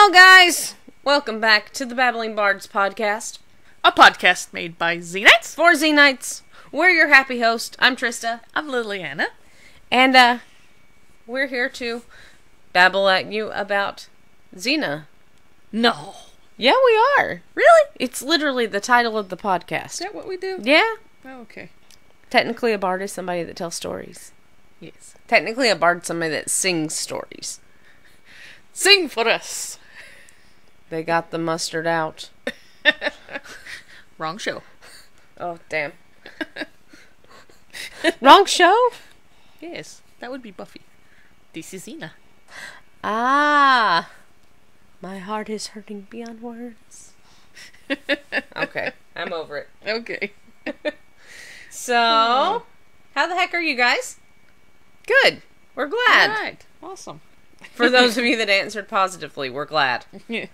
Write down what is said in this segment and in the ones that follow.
Hello, guys! Welcome back to the Babbling Bards podcast. A podcast made by Xenites. For Xenites. We're your happy host. I'm Trista. I'm Liliana. And, we're here to babble at you about Xena. No. Yeah, we are. Really? It's literally the title of the podcast. Is that what we do? Yeah. Oh, okay. Technically, a bard is somebody that tells stories. Yes. Technically, a bard is somebody that sings stories. Sing for us. They got the mustard out. Wrong show. Oh, damn. Wrong show? Yes, that would be Buffy. This is Xena. Ah. My heart is hurting beyond words. Okay, I'm over it. Okay. So, how the heck are you guys? Good. We're glad. All right. Awesome. For those of you that answered positively, we're glad. Yeah.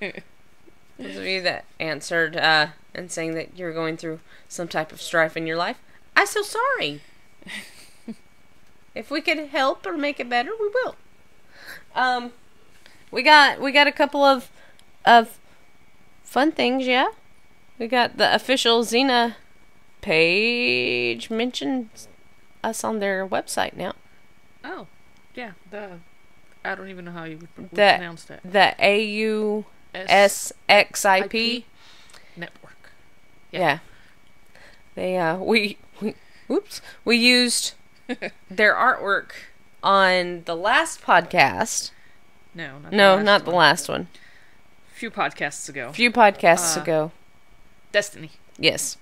Those of you that answered and saying that you're going through some type of strife in your life, I'm so sorry. If we could help or make it better, we will. We got a couple of fun things, yeah. We got the official Xena page mentions us on their website now. Oh, yeah. I don't even know how you would pronounce that. The AUSXIP network. Yeah. They we used their artwork on the last podcast. No, not the last one. A few podcasts ago. Few podcasts ago. Destiny. Yes.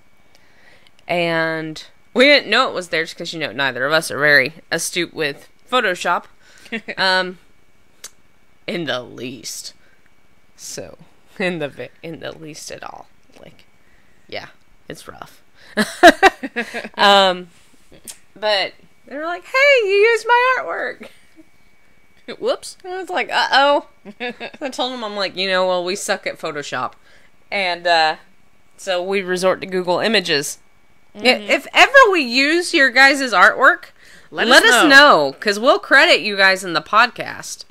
And we didn't know it was theirs because, neither of us are very astute with Photoshop. In the least. So, in the least at all. Like, yeah, it's rough. But they were like, hey, you used my artwork. Whoops. I was like, uh-oh. I told them, I'm like, well, we suck at Photoshop. And, so we resort to Google Images. Mm-hmm. If ever we use your guys' artwork, let us know. Because we'll credit you guys in the podcast.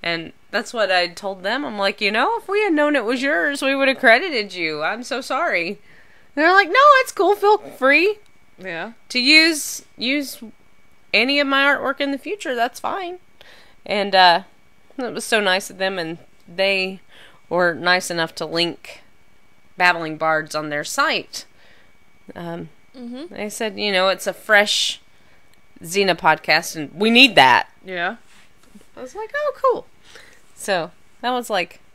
And that's what I told them. I'm like, if we had known it was yours, we would have credited you. I'm so sorry. And they're like, no, it's cool. Feel free. Yeah. To use any of my artwork in the future. That's fine. And it was so nice of them. And they were nice enough to link Babbling Bards on their site. They said, it's a fresh Xena podcast. And we need that. Yeah. I was like, oh, cool. So, that was,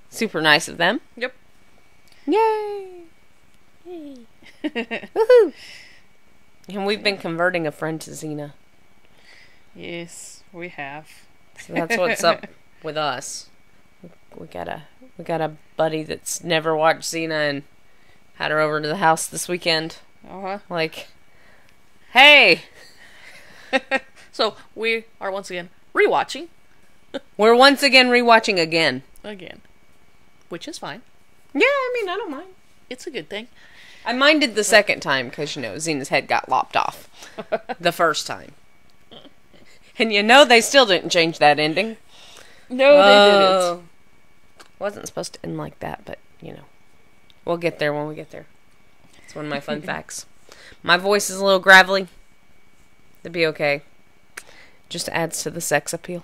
super nice of them. Yep. Yay! Yay. Woohoo! And we've been converting a friend to Xena. Yes, we have. So that's what's up with us. We got a buddy that's never watched Xena and had her over to the house this weekend. Uh-huh. Like, hey! So, we are once again rewatching. We're once again rewatching again. Again. Which is fine. Yeah, I don't mind. It's a good thing. I minded the second time because, Xena's head got lopped off. The first time. And they still didn't change that ending. No, they didn't. Wasn't supposed to end like that, but, We'll get there when we get there. It's one of my fun facts. My voice is a little gravelly. It'd be okay. Just adds to the sex appeal.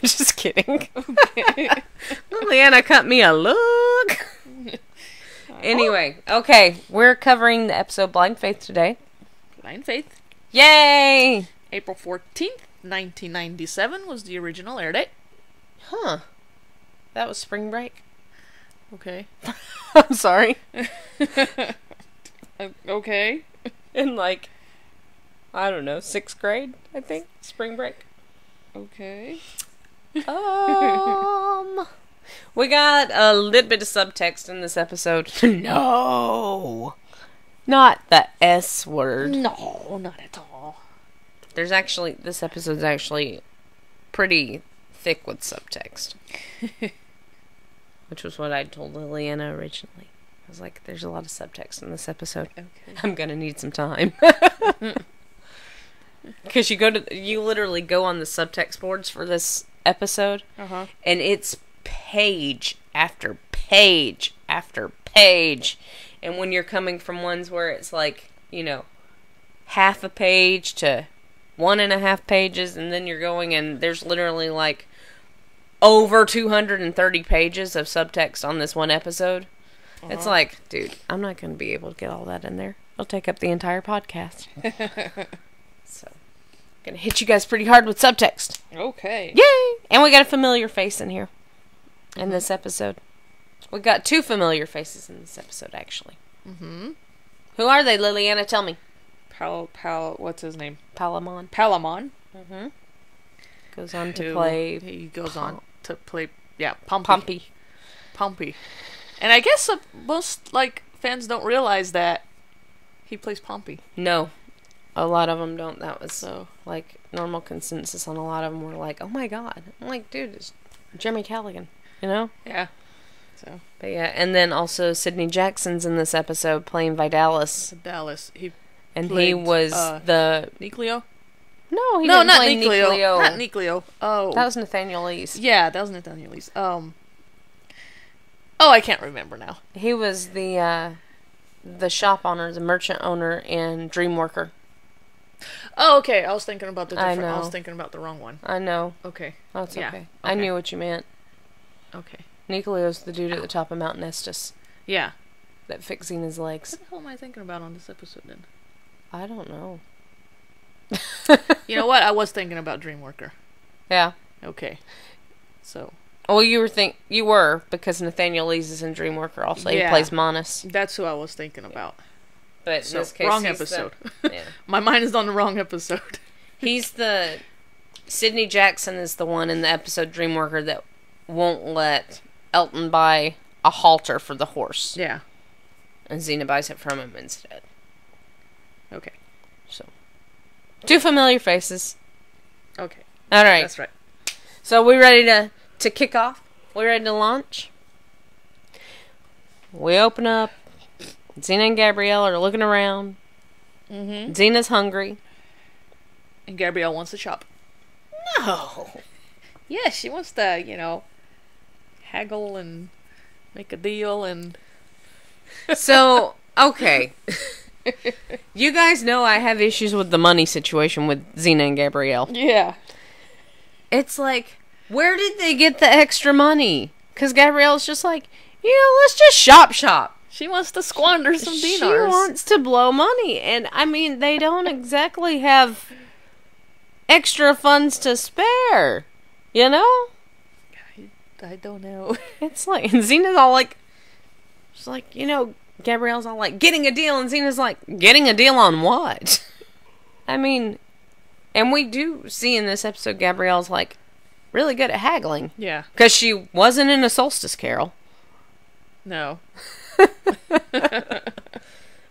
Just kidding. Okay. Liliana cut me a look. Anyway, okay. We're covering the episode Blind Faith today. Blind Faith. Yay! April 14th, 1997 was the original air date. Huh. That was spring break. Okay. I'm sorry. Okay. In I don't know, 6th grade, I think. Spring break. Okay. We got a little bit of subtext in this episode. No! Not the S word. No, not at all. This episode's actually pretty thick with subtext. Which was what I told Liliana originally. I was like, there's a lot of subtext in this episode. Okay. I'm gonna need some time. Because you literally go on the subtext boards for this episode, and it's page after page after page. And when you're coming from ones where it's like, you know, half a page to 1.5 pages, and then you're going and there's literally like over 230 pages of subtext on this one episode. It's like, dude, I'm not going to be able to get all that in there. It'll take up the entire podcast. So, going to hit you guys pretty hard with subtext. Okay. Yay! And we got a familiar face in here in this episode. We got 2 familiar faces in this episode, actually. Mm-hmm. Who are they, Liliana? Tell me. What's his name? Palaemon. Palaemon. Mm-hmm. Goes on to play... He goes on to play, Pompey. And I guess most, like, fans don't realize that he plays Pompey. No. A lot of them don't. That was, like, normal consensus on a lot of them were like, oh my god. I'm like, dude, it's Jeremy Callaghan, you know? Yeah. So. But yeah, and then also Sidney Jackson's in this episode playing Vidalis. He was the... Nicleo? No, he didn't play Nicleo. Not Nicleo. Oh. That was Nathaniel East. Yeah, that was Nathaniel East. I can't remember now. He was the shop owner, the merchant owner in Dreamworker. Oh, okay. I was thinking about the different... I know. I was thinking about the wrong one. I know. Okay. That's yeah. okay. I knew what you meant. Okay. Nicleo's the dude at the top of Mount Nestus. Yeah. That fixed Xena's legs. What the hell am I thinking about on this episode then? I don't know. You know what? I was thinking about Dreamworker. Yeah. Okay. So. Well, you were because Nathaniel Lees is in Dreamworker also. Yeah. He plays Manus. That's who I was thinking about. But so, in this case, wrong episode. Yeah. My mind is on the wrong episode. He's the... Sidney Jackson is the one in the episode Dreamworker that won't let Elton buy a halter for the horse. Yeah. And Xena buys it from him instead. Okay. So. 2 familiar faces. Okay. Alright. That's right. So we ready to kick off? We ready to launch? We open up. Xena and Gabrielle are looking around. Mm-hmm. Xena's hungry. And Gabrielle wants to shop. No. Yeah, she wants to, haggle and make a deal and... So, okay. You guys know I have issues with the money situation with Xena and Gabrielle. Yeah. It's like, where did they get the extra money? Because Gabrielle's just like, let's just shop. She wants to squander some dinars. She wants to blow money. And, I mean, they don't exactly have extra funds to spare. You know? I don't know. It's like, and Xena's all like, she's like, Gabrielle's all like, getting a deal. And Xena's like, getting a deal on what? I mean, and we do see in this episode, Gabrielle's like, really good at haggling. Yeah. Because she wasn't in A Solstice Carol. No.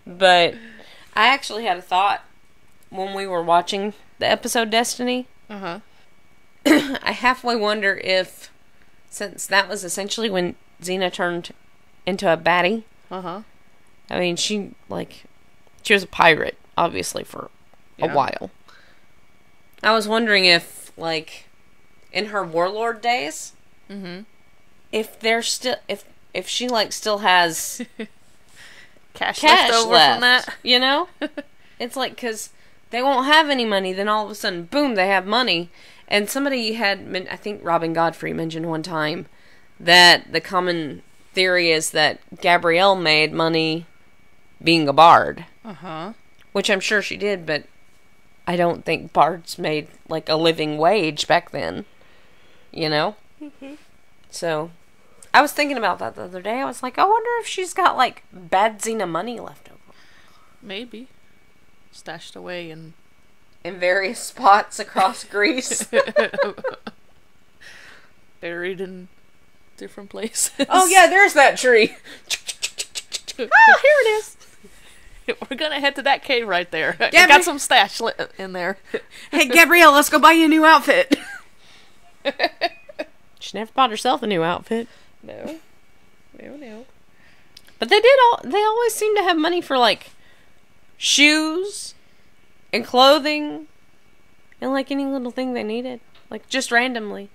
But I actually had a thought when we were watching the episode Destiny. Uh-huh. I halfway wonder if, since that was essentially when Xena turned into a baddie. Uh-huh. I mean, she was a pirate, obviously, for a while. I was wondering if, in her warlord days, mm-hmm. if there's still, if she, still has cash left over from that. It's like, because they won't have any money, then all of a sudden, boom, they have money. And somebody had, I think Robin Godfrey mentioned one time, that the common theory is that Gabrielle made money being a bard. Uh-huh. Which I'm sure she did, but I don't think bards made, a living wage back then. Mm-hmm. So, I was thinking about that the other day. I was like, I wonder if she's got, bad Xena money left over. Maybe. Stashed away in various spots across Greece. Buried in different places. Oh, yeah, there's that tree. Here it is. We're gonna head to that cave right there. I got some stash in there. Hey, Gabrielle, let's go buy you a new outfit. She never bought herself a new outfit. No. But they always seem to have money for, shoes and clothing and, any little thing they needed. Just randomly.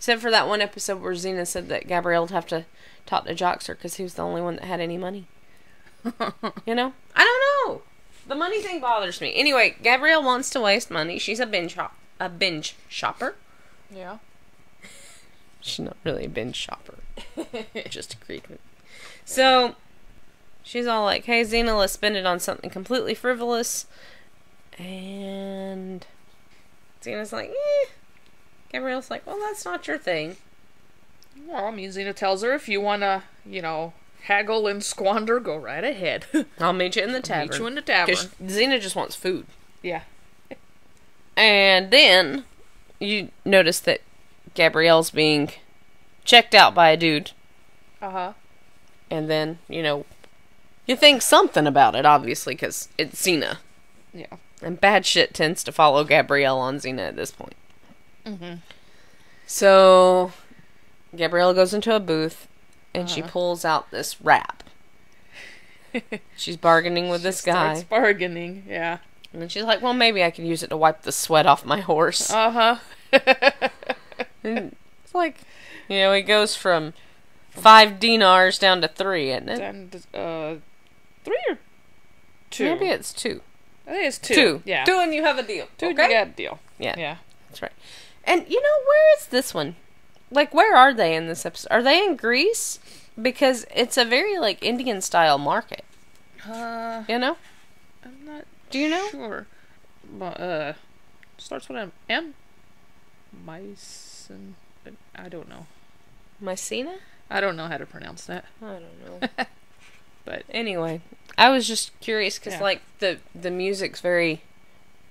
Except for that one episode where Xena said that Gabrielle would have to talk to Joxer because he was the only one that had any money. You know? I don't know. The money thing bothers me. Anyway, Gabrielle wants to waste money. She's a binge shopper. Yeah. She's not really a binge shopper. Just agreed with. So, she's all like, hey, Xena, let's spend it on something completely frivolous. And Xena's like, Gabrielle's like, well, that's not your thing. Well, I mean, Xena tells her, if you want to, haggle and squander, go right ahead. I'll meet you in the tavern. Meet you in the tavern. Because Xena just wants food. Yeah. And then you notice that Gabrielle's being checked out by a dude. Uh-huh. And then, you think something about it, obviously, because it's Xena. Yeah. And bad shit tends to follow Gabrielle on Xena at this point. Mm-hmm. So, Gabrielle goes into a booth, and she pulls out this wrap. She's bargaining with this guy. Starts bargaining, yeah. And then she's like, well, maybe I could use it to wipe the sweat off my horse. Uh-huh. And it's like, he goes from 5 dinars down to 3, isn't it? And, 3 or 2? Maybe it's 2. I think it's 2. 2. Yeah. 2 and you have a deal. 2 okay? and you got a deal. Yeah. Yeah. That's right. And, where is this one? Like, where are they in this episode? Are they in Greece? Because it's a very, Indian-style market. You know? I'm not Do you know? sure. But, starts with an M? Mycen... I don't know. Mycena? I don't know how to pronounce that. I don't know. But anyway, I was just curious because, Yeah. the music's very,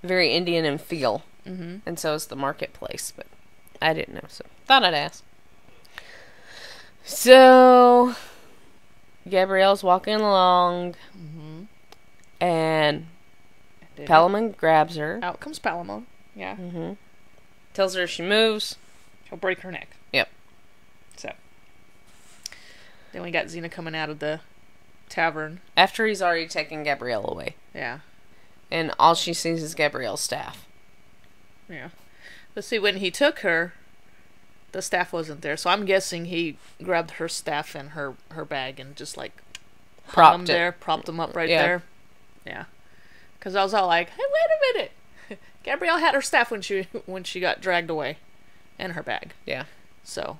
very Indian in feel. Mm-hmm. And so is the marketplace, but I didn't know, so thought I'd ask. So, Gabrielle's walking along, and Palaemon grabs her. Out comes Palaemon. Yeah. Tells her if she moves, He'll break her neck. Yep. So. Then we got Xena coming out of the tavern. after he's already taken Gabrielle away. Yeah. And all she sees is Gabrielle's staff. Yeah. But see, when he took her, the staff wasn't there. So I'm guessing he grabbed her staff and her bag and just Propped propped them up right there. Yeah. Because I was all like, hey, wait a minute. Gabrielle had her staff when she got dragged away. And her bag. Yeah. So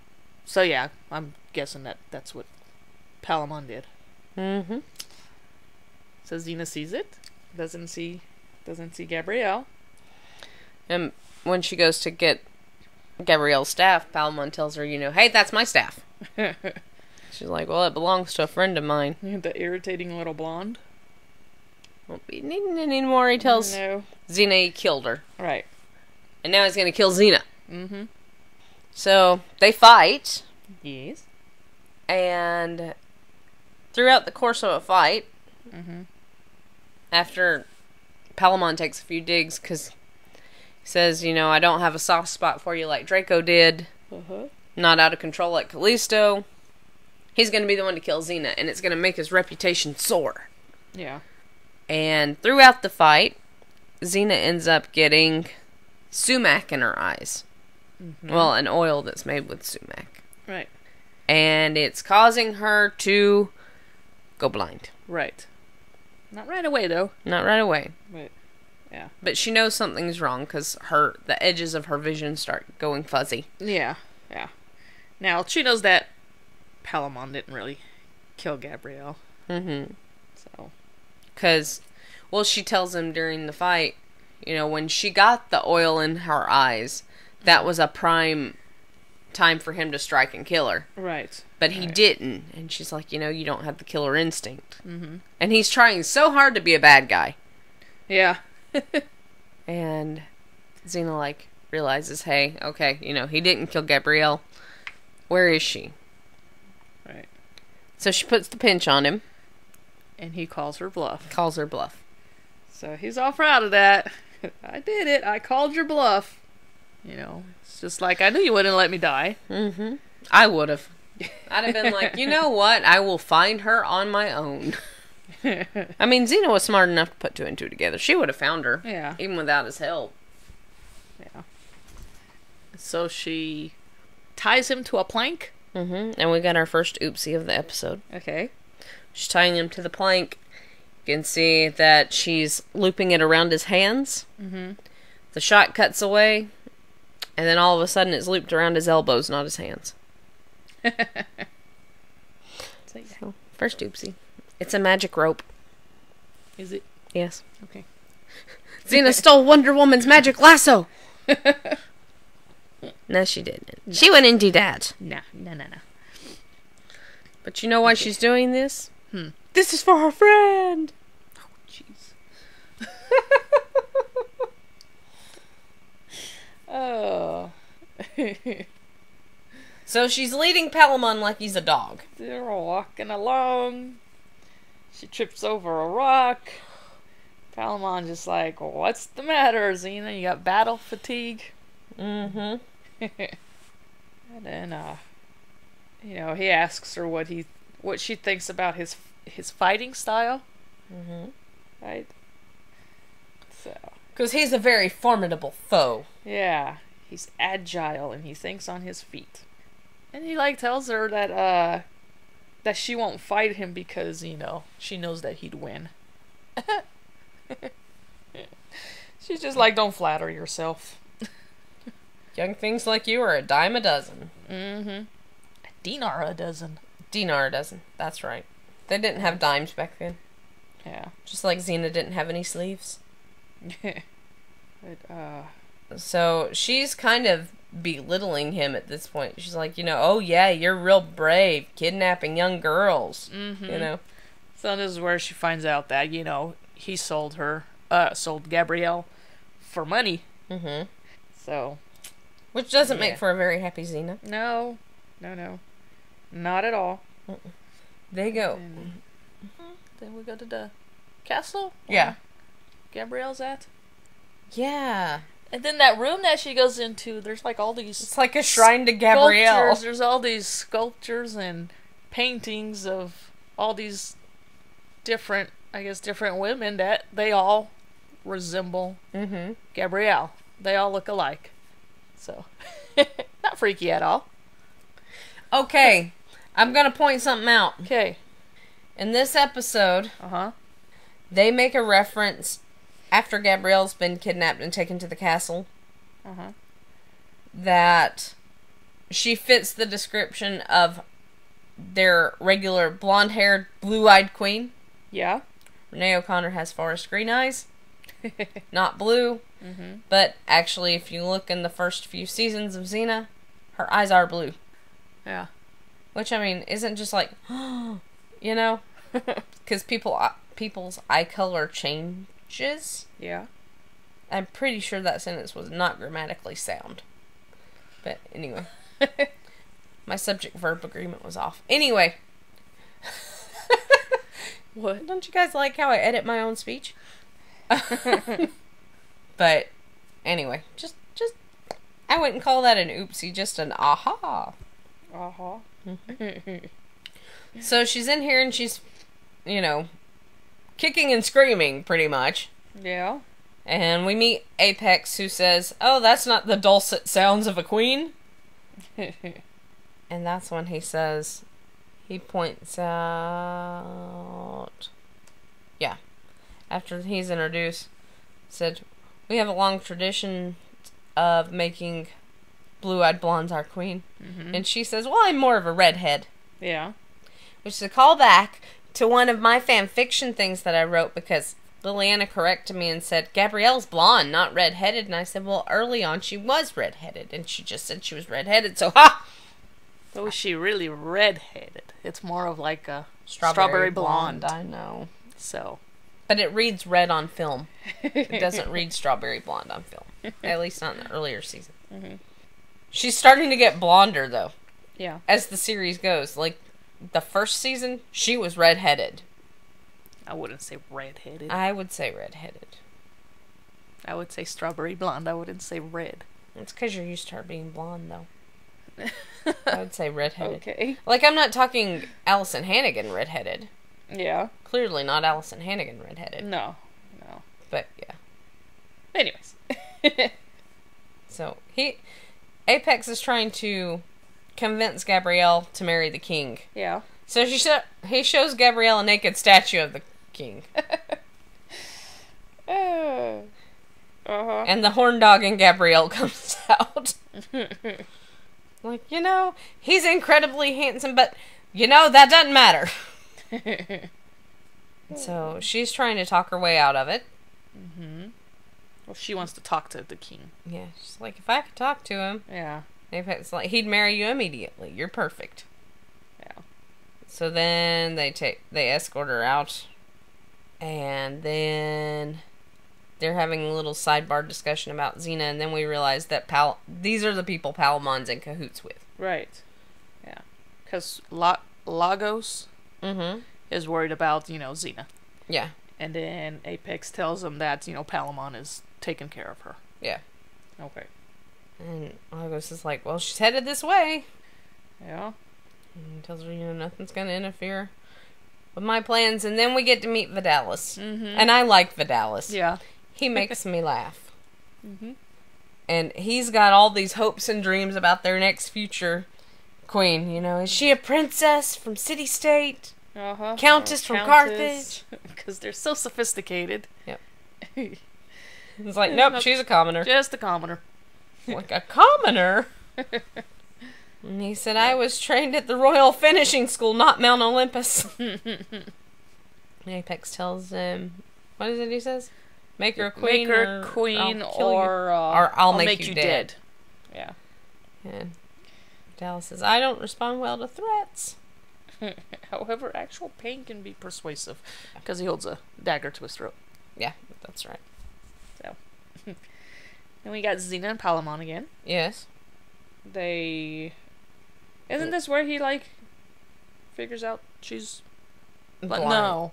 yeah, I'm guessing that's what Palaemon did. Mm-hmm. So Xena sees it. Doesn't see Gabrielle. And when she goes to get Gabrielle's staff, Palaemon tells her, hey, that's my staff. She's like, well, it belongs to a friend of mine. The irritating little blonde. Won't be needing it anymore. He tells Xena he killed her. Right. And now he's going to kill Xena. Mm-hmm. So, they fight. Yes. And throughout the course of a fight, after Palaemon takes a few digs, because he says, I don't have a soft spot for you like Draco did. Not out of control like Callisto. He's going to be the one to kill Xena, and it's going to make his reputation soar. Yeah. And throughout the fight, Xena ends up getting sumac in her eyes. Well, an oil that's made with sumac. Right. And it's causing her to go blind. Right. Not right away, though. Not right away. But, yeah. But she knows something's wrong because the edges of her vision start going fuzzy. Yeah. Yeah. Now, she knows that Palaemon didn't really kill Gabrielle. So. Because, she tells him during the fight, when she got the oil in her eyes, that was a prime time for him to strike and kill her. Right. But he didn't. And she's like, you don't have the killer instinct. And he's trying so hard to be a bad guy. Yeah. And Xena, realizes, hey, okay, he didn't kill Gabrielle. Where is she? Right. So she puts the pinch on him. And he calls her bluff. So he's all proud of that. I did it. I called your bluff. It's just like, I knew you wouldn't let me die. I would have. I'd have been like, you know what? I will find her on my own. I mean, Xena was smart enough to put 2 and 2 together. She would have found her. Yeah. Even without his help. Yeah. So she ties him to a plank. And we got our first oopsie of the episode. Okay. She's tying him to the plank. You can see that she's looping it around his hands. The shot cuts away, and then all of a sudden it's looped around his elbows, not his hands. So, first oopsie. It's a magic rope. Is it? Yes. Okay. Xena stole Wonder Woman's magic lasso! No, she didn't. No. She went and did that. No. But you know why she's doing this? This is for her friend! Oh, jeez. Oh. So she's leading Palaemon like he's a dog. They're walking along. She trips over a rock. Palaemon just like, what's the matter, Xena? You got battle fatigue? And then, he asks her what she thinks about his fighting style. Right? So. Because he's a very formidable foe. Yeah. He's agile and he thinks on his feet. And he tells her that she won't fight him because, she knows that he'd win. She's just like, don't flatter yourself. Young things like you are a dime a dozen. A dinar a dozen. Dinar a dozen. That's right. They didn't have dimes back then. Yeah. Just like Xena didn't have any sleeves. But, So she's kind of belittling him at this point. She's like, oh yeah, you're real brave, kidnapping young girls. So this is where she finds out that, he sold Gabrielle for money. So. Which doesn't make for a very happy Xena. No. Not at all. They go. Then we go to the castle? Yeah. Gabrielle's at? Yeah. And then that room that she goes into, there's all these... It's like a shrine to Gabrielle. Sculptures. There's all these sculptures and paintings of all these different women that they all resemble Gabrielle. They all look alike. So, not freaky at all. Okay. I'm going to point something out. Okay. In this episode, they make a reference after Gabrielle's been kidnapped and taken to the castle, that she fits the description of their regular blonde-haired, blue-eyed queen. Yeah. Renee O'Connor has forest green eyes, not blue, but actually, if you look in the first few seasons of Xena, her eyes are blue. Yeah. Which, isn't just like, because people's eye color changes. Yeah. I'm pretty sure that sentence was not grammatically sound. But anyway. My subject-verb agreement was off. Anyway. What? Don't you guys like how I edit my own speech? But anyway, just I wouldn't call that an oopsie, just an aha. So she's in here and she's, kicking and screaming, pretty much. Yeah. And we meet Apex, who says, oh, that's not the dulcet sounds of a queen. And that's when he points out... Yeah. After he's introduced, said, we have a long tradition of making blue-eyed blondes our queen. And she says, well, I'm more of a redhead. Yeah. Which is a callback to one of my fan fiction things that I wrote, because Liliana corrected me and said, Gabrielle's blonde, not redheaded. And I said, well, early on she was redheaded. And she just said she was redheaded, so ha! So is she really redheaded? It's more of like a strawberry blonde. I know. So. But it reads red on film. It doesn't read strawberry blonde on film. At least not in the earlier season. She's starting to get blonder, though. Yeah. As the series goes. Like, the first season, she was redheaded. I wouldn't say redheaded. I would say redheaded. I would say strawberry blonde. I wouldn't say red. It's because you're used to her being blonde, though. I would say redheaded. Okay. Like, I'm not talking Allison Hannigan redheaded. Yeah. Clearly not Allison Hannigan redheaded. No. But, yeah. Anyways. So, Apex is trying to convince Gabrielle to marry the king. Yeah. So he shows Gabrielle a naked statue of the king. Uh-huh. And the horn dog in Gabrielle comes out. Like, he's incredibly handsome, but, that doesn't matter. So she's trying to talk her way out of it. Mm-hmm. Well, she wants to talk to the king. Yeah, she's like, if I could talk to him, Yeah. it's like he'd marry you immediately. You're perfect. Yeah. So then they escort her out, and then they're having a little sidebar discussion about Xena, and then we realize that these are the people Palaemon's in cahoots with. Right. Yeah. Because Lagos is worried about, Xena. Yeah. And then Apex tells him that, Palaemon is taking care of her. Yeah. Okay. And Lagos is like, well, she's headed this way. Yeah. And he tells her, nothing's going to interfere with my plans. And then we get to meet Vidalis. Mm-hmm. And I like Vidalis. Yeah. He makes me laugh. Mm-hmm. And he's got all these hopes and dreams about their next future queen. Is she a princess from city-state? Uh-huh. Countess from Carthage? Because they're so sophisticated. Yep. It's like, nope, she's a commoner. Just a commoner. Like, a commoner? And he said, I was trained at the Royal Finishing School, not Mount Olympus. Apex tells him, what is it he says? Make her a queen, Make her queen, or I'll make you dead. Yeah. And Dallas says, I don't respond well to threats. However, actual pain can be persuasive, because he holds a dagger to his throat. Yeah, that's right. So. Then we got Xena and Palaemon again. Yes. Isn't this where he, figures out she's... But blind.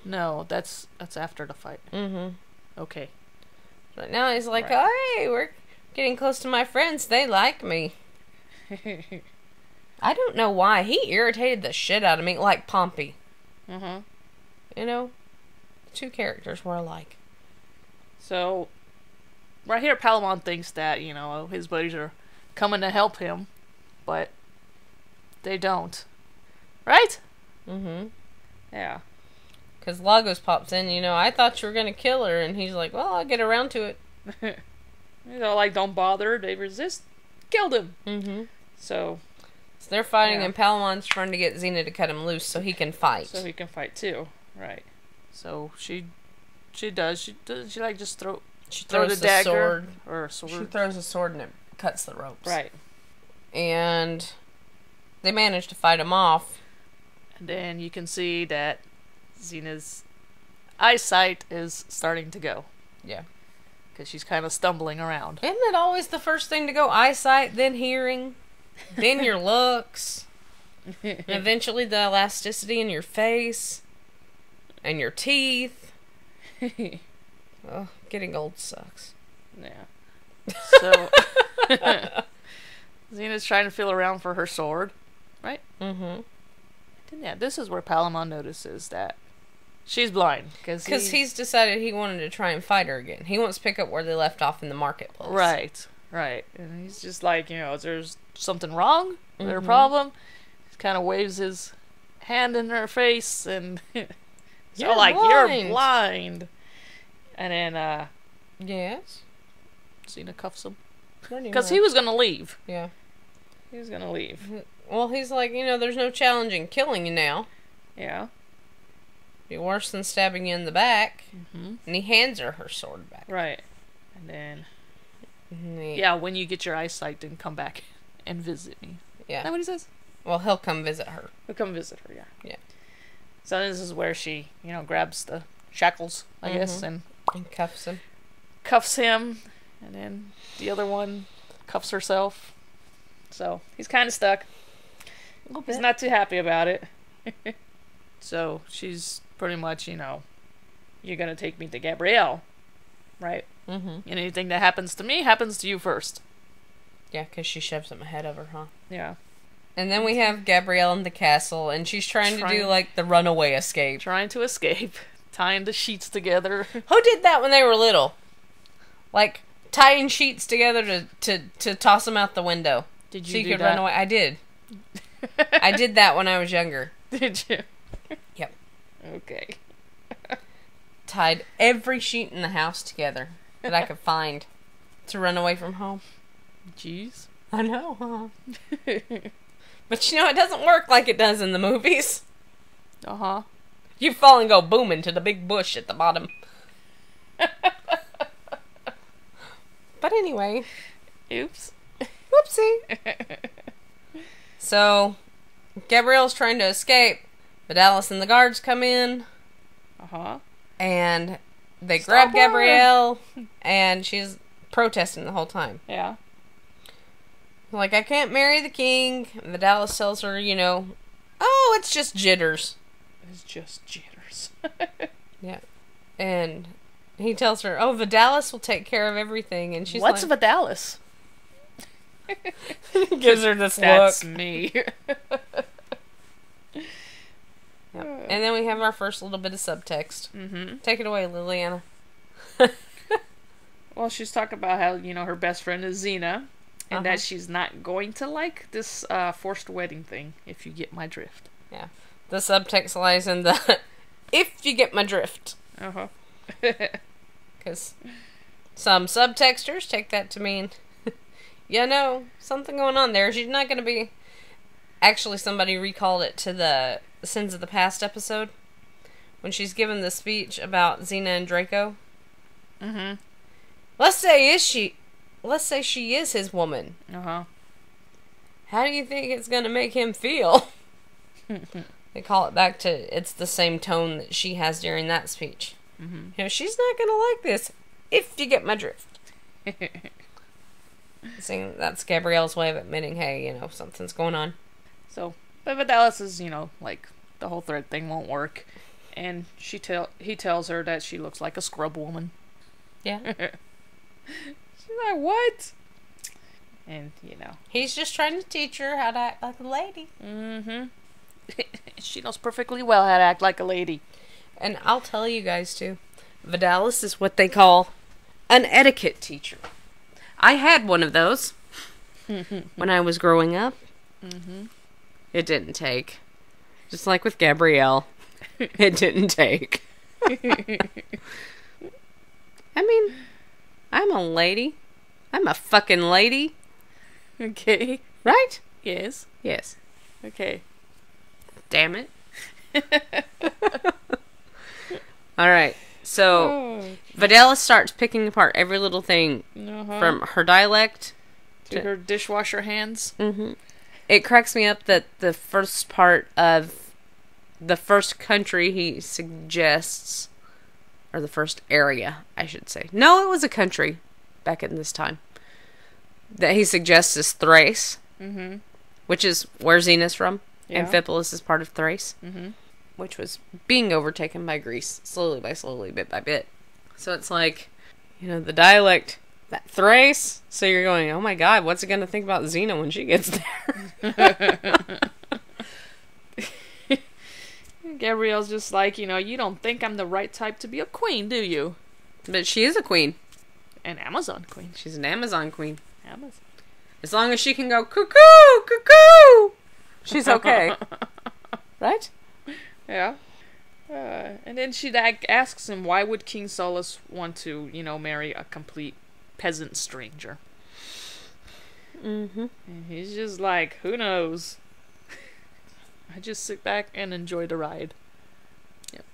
No, that's after the fight. Mm-hmm. Okay. But now he's like, Right. hey, we're getting close to my friends. They like me. I don't know why. He irritated the shit out of me, like Pompey. Mm-hmm. The two characters were alike. So, right here, Palaemon thinks that, his buddies are coming to help him, but they don't. Right? Mm-hmm. Yeah. Because Lagos pops in, I thought you were going to kill her, and he's like, well, I'll get around to it. Don't bother, they resist, killed him. Mm-hmm. So they're fighting, yeah. and Palaemon's trying to get Xena to cut him loose so he can fight. So he can fight too, right? So she does. She just throw throws the dagger sword. or a sword. She throws a sword and it cuts the ropes. Right. And they manage to fight him off. And then you can see that Xena's eyesight is starting to go. Yeah. Because she's kind of stumbling around. Isn't it always the first thing to go? Eyesight, then hearing, then your looks, and eventually the elasticity in your face, and your teeth. Oh, getting old sucks. Yeah. So, Xena's trying to feel around for her sword, right? Mm-hmm. And yeah, this is where Palaemon notices that she's blind. Because he's decided he wanted to try and fight her again. He wants to pick up where they left off in the marketplace. Right. And he's just like, there's something wrong? Is there a problem? He kind of waves his hand in her face and you're blind. And then, yes? Xena cuffs him. Because Because he was going to leave. Yeah. He was going to leave. Well, he's like, there's no challenge in killing you now. Yeah. Be worse than stabbing you in the back. Mm-hmm. And he hands her sword back. Right. And then... And yeah, when you get your eyesight, then come back and visit me. Yeah. Is that what he says? Well, he'll come visit her. He'll come visit her, yeah. Yeah. So this is where she, grabs the shackles, I guess, and cuffs him. Cuffs him. And then the other one cuffs herself. So he's kind of stuck. A little bit. He's not too happy about it. So she's pretty much, you're going to take me to Gabrielle, right? Mm-hmm. And anything that happens to me happens to you first. Yeah, because she shoves him ahead of her, huh? Yeah. And then we have Gabrielle in the castle, and she's trying to do, the runaway escape. Trying to escape. Tying the sheets together. Who did that when they were little? Tying sheets together to toss them out the window. Did you so you do could that? run away. I did. I did that when I was younger. Did you? Yep. Okay. Tied every sheet in the house together that I could find to run away from home. Jeez. I know, huh? But you know, it doesn't work like it does in the movies. Uh-huh. You fall and go boom into the big bush at the bottom. But anyway. Oops. Whoopsie. So, Gabrielle's trying to escape, but Alice and the guards come in. Uh-huh. And they Stop grab her. Gabrielle, and she's protesting the whole time. Yeah. Like, I can't marry the king. And Alice tells her, you know, oh, it's just jitters. It's just jitters. Yeah. And he tells her, oh, Vidalis will take care of everything. And she's What's like... Vidalis? Gives her this That's look. me. Yep. And then we have our first little bit of subtext. Mm-hmm. Take it away, Liliana. Well, she's talking about how, you know, her best friend is Xena, and that she's not going to like this forced wedding thing, if you get my drift. Yeah. The subtext lies in the, if you get my drift. Uh-huh. Because some subtexters take that to mean, you know, something going on there. She's not going to be... Actually, somebody recalled it to the Sins of the Past episode. When she's given the speech about Xena and Draco. Mm-hmm. Let's say she is his woman. Uh-huh. How do you think it's going to make him feel? They call it back to, it's the same tone that she has during that speech. Mm-hmm. You know, she's not going to like this, if you get my drift. Seeing that's Gabrielle's way of admitting, hey, you know, something's going on. So, but Vidalis is, you know, like, the whole thread thing won't work. And he tells her that she looks like a scrub woman. Yeah. She's like, what? And, you know. He's just trying to teach her how to act like a lady. Mm-hmm. She knows perfectly well how to act like a lady. And I'll tell you guys, too. Vidalis is what they call an etiquette teacher. I had one of those when I was growing up. Mm-hmm. It didn't take. Just like with Gabrielle. It didn't take. I mean, I'm a lady. I'm a fucking lady. Okay. Right? Yes. Yes. Okay. Damn it. Alright. So, Vidalis starts picking apart every little thing from her dialect to her dishwasher hands. Mm-hmm. It cracks me up that the first part of the first country he suggests, or the first area, I should say. No, it was a country back in this time. That he suggests is Thrace, which is where Xena's from, and Fipolis is part of Thrace, which was being overtaken by Greece, slowly by slowly, bit by bit. So it's like, you know, the dialect, that Thrace, so you're going, oh my god, what's it going to think about Xena when she gets there? Gabrielle's just like, you know, you don't think I'm the right type to be a queen, do you? But she is a queen. An Amazon queen. She's an Amazon queen. Amazon. As long as she can go cuckoo, cuckoo, she's okay. Right? Yeah. And then she asks him, why would King Solus want to, you know, marry a complete peasant stranger? Mm-hmm. And he's just like, who knows? I just sit back and enjoy the ride. Yep.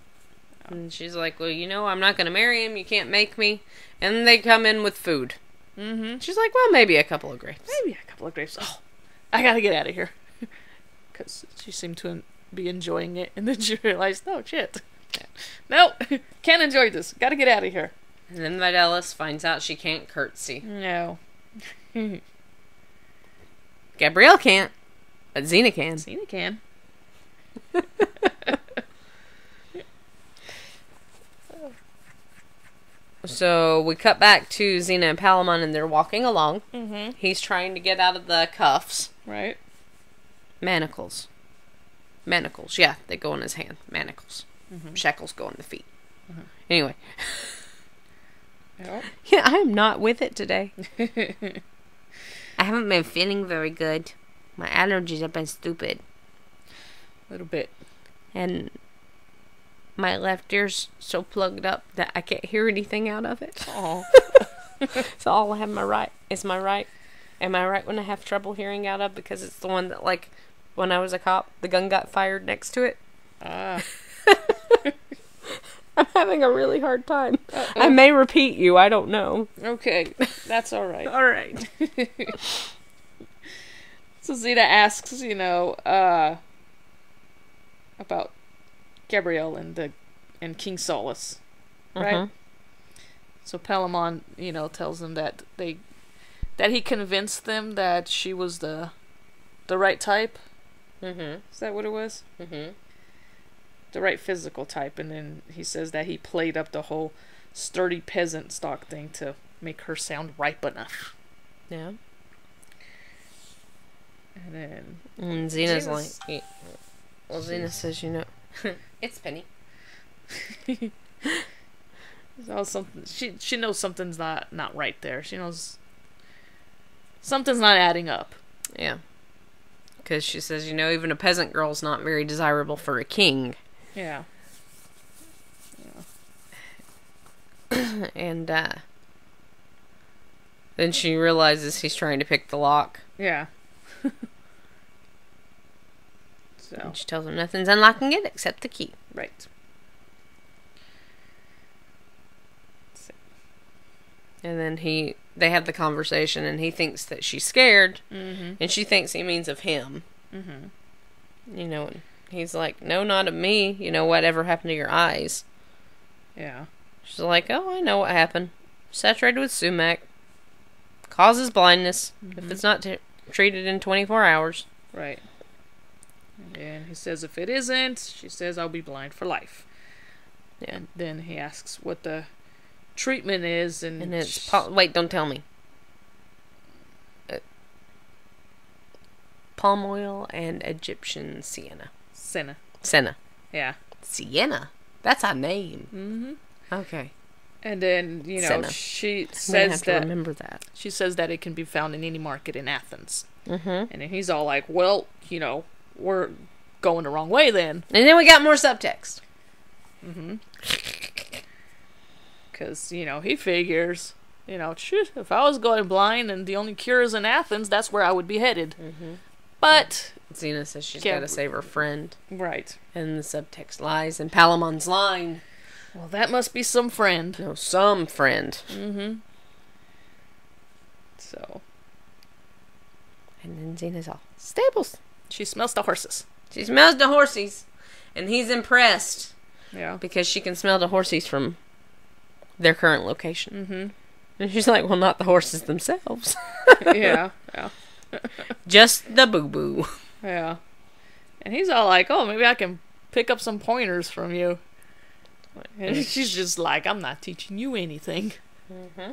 And she's like, well, you know, I'm not going to marry him. You can't make me. And they come in with food. Mm-hmm. She's like, well, maybe a couple of grapes. Maybe a couple of grapes. Oh, I gotta get out of here. Because she seemed to be enjoying it. And then she realized, oh, shit. No, can't enjoy this. Gotta get out of here. And then Vidalis finds out she can't curtsy. No. Gabrielle can't, but Xena can. Xena can. So we cut back to Xena and Palaemon, and they're walking along. Mm-hmm. He's trying to get out of the cuffs. Right. Manacles. Manacles, yeah, they go in his hand. Manacles. Mm-hmm. Shackles go in the feet. Mm-hmm. Anyway. Yep. Yeah, I am not with it today. I haven't been feeling very good. My allergies have been stupid. A little bit. And my left ear's so plugged up that I can't hear anything out of it. Oh. So all I have my right is my right. Am I right when I have trouble hearing out of? Because it's the one that, like, when I was a cop, the gun got fired next to it. Ah. I'm having a really hard time. I may repeat you. I don't know. Okay. That's all right. All right. So Xena asks, about Gabrielle and King Solus, right? Uh-huh. So Palaemon, tells them that he convinced them that she was the right type. Mm-hmm. Is that what it was? Mm-hmm. The right physical type, and then he says that he played up the whole sturdy peasant stock thing to make her sound ripe enough. Yeah. And then Xena's like, well, Xena says, it's Penny. Oh, something she knows something's not right there. She knows something's not adding up. Yeah. Because she says, even a peasant girl's not very desirable for a king. Yeah. And then she realizes he's trying to pick the lock. Yeah. So. And she tells him nothing's unlocking it except the key. Right. And then they have the conversation, and he thinks that she's scared, mm-hmm. and she thinks he means of him. Mm-hmm. And he's like, no, not of me. Whatever happened to your eyes? Yeah. She's like, oh, I know what happened. Saturated with sumac. Causes blindness if it's not treated in 24 hours. Right. And then he says if it isn't, she says I'll be blind for life. Yeah. And then he asks what the treatment is, and it's wait, don't tell me. Palm oil and Egyptian sienna. Senna. Yeah. Sienna. That's a name. Mm-hmm. Okay. And then Senna. She I'm says to remember that. She says that it can be found in any market in Athens. Mm-hmm. And then he's all like, "Well, we're going the wrong way then." And then we got more subtext. Mm-hmm. Because he figures, shoot, if I was going blind and the only cure is in Athens, that's where I would be headed. Mm-hmm. But Xena says she's got to save her friend. Right. And the subtext lies, and Palaemon's line. Well, that must be some friend. No, some friend. Mm-hmm. So. And then Xena's all, stables. She smells the horses. She smells the horsies. And he's impressed. Yeah. Because she can smell the horsies from their current location. Mm-hmm. And she's like, well, not the horses themselves. Yeah. Just the boo-boo. Yeah. And he's all like, oh, maybe I can pick up some pointers from you. And she's just like, I'm not teaching you anything. Mm-hmm.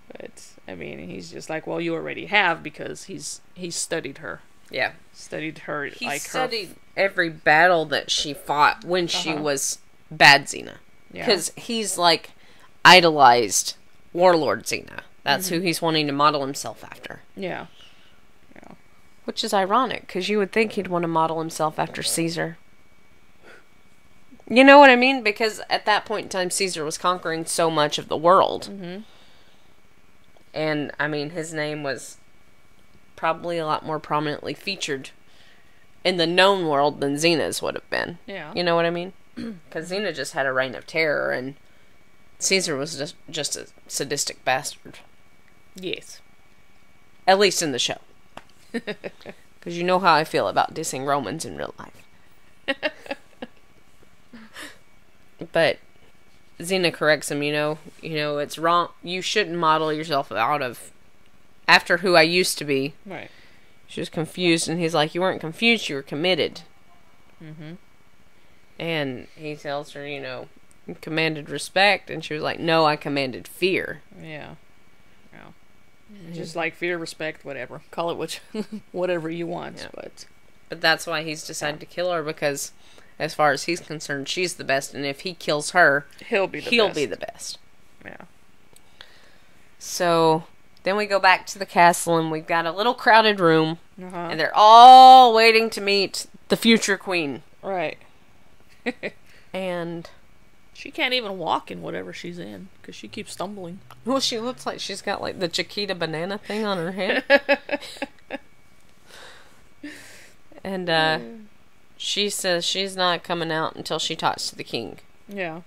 But, he's just like, well, you already have, because he's studied her. Yeah. Studied her. He studied every battle that she fought when she was bad Xena. Because he's, like, idolized Warlord Xena. That's who he's wanting to model himself after. Yeah. Which is ironic, because you would think he'd want to model himself after Caesar. You know what I mean? Because at that point in time, Caesar was conquering so much of the world. Mm-hmm. And, his name was probably a lot more prominently featured in the known world than Xena's would have been. Yeah. You know what I mean? Because Xena just had a reign of terror, and Caesar was just a sadistic bastard. Yes. At least in the show. Because you know how I feel about dissing Romans in real life. But Xena corrects him, it's wrong. You shouldn't model yourself after who I used to be. Right. She was confused, and he's like, you weren't confused, you were committed. Mm-hmm. And he tells her, you commanded respect, and she was like, no, I commanded fear. Yeah. Just like fear, respect, whatever. Call it whatever you want. Yeah. But that's why he's decided to kill her, because as far as he's concerned, she's the best, and if he kills her, he'll be the best. be the best. Yeah. So Then we go back to the castle, and we've got a little crowded room, Uh-huh. and they're all waiting to meet the future queen. Right. And... she can't even walk in whatever she's in, because she keeps stumbling. well, she looks like she's got, like, the Chiquita banana thing on her head. And, she says she's not coming out until she talks to the king. Yeah.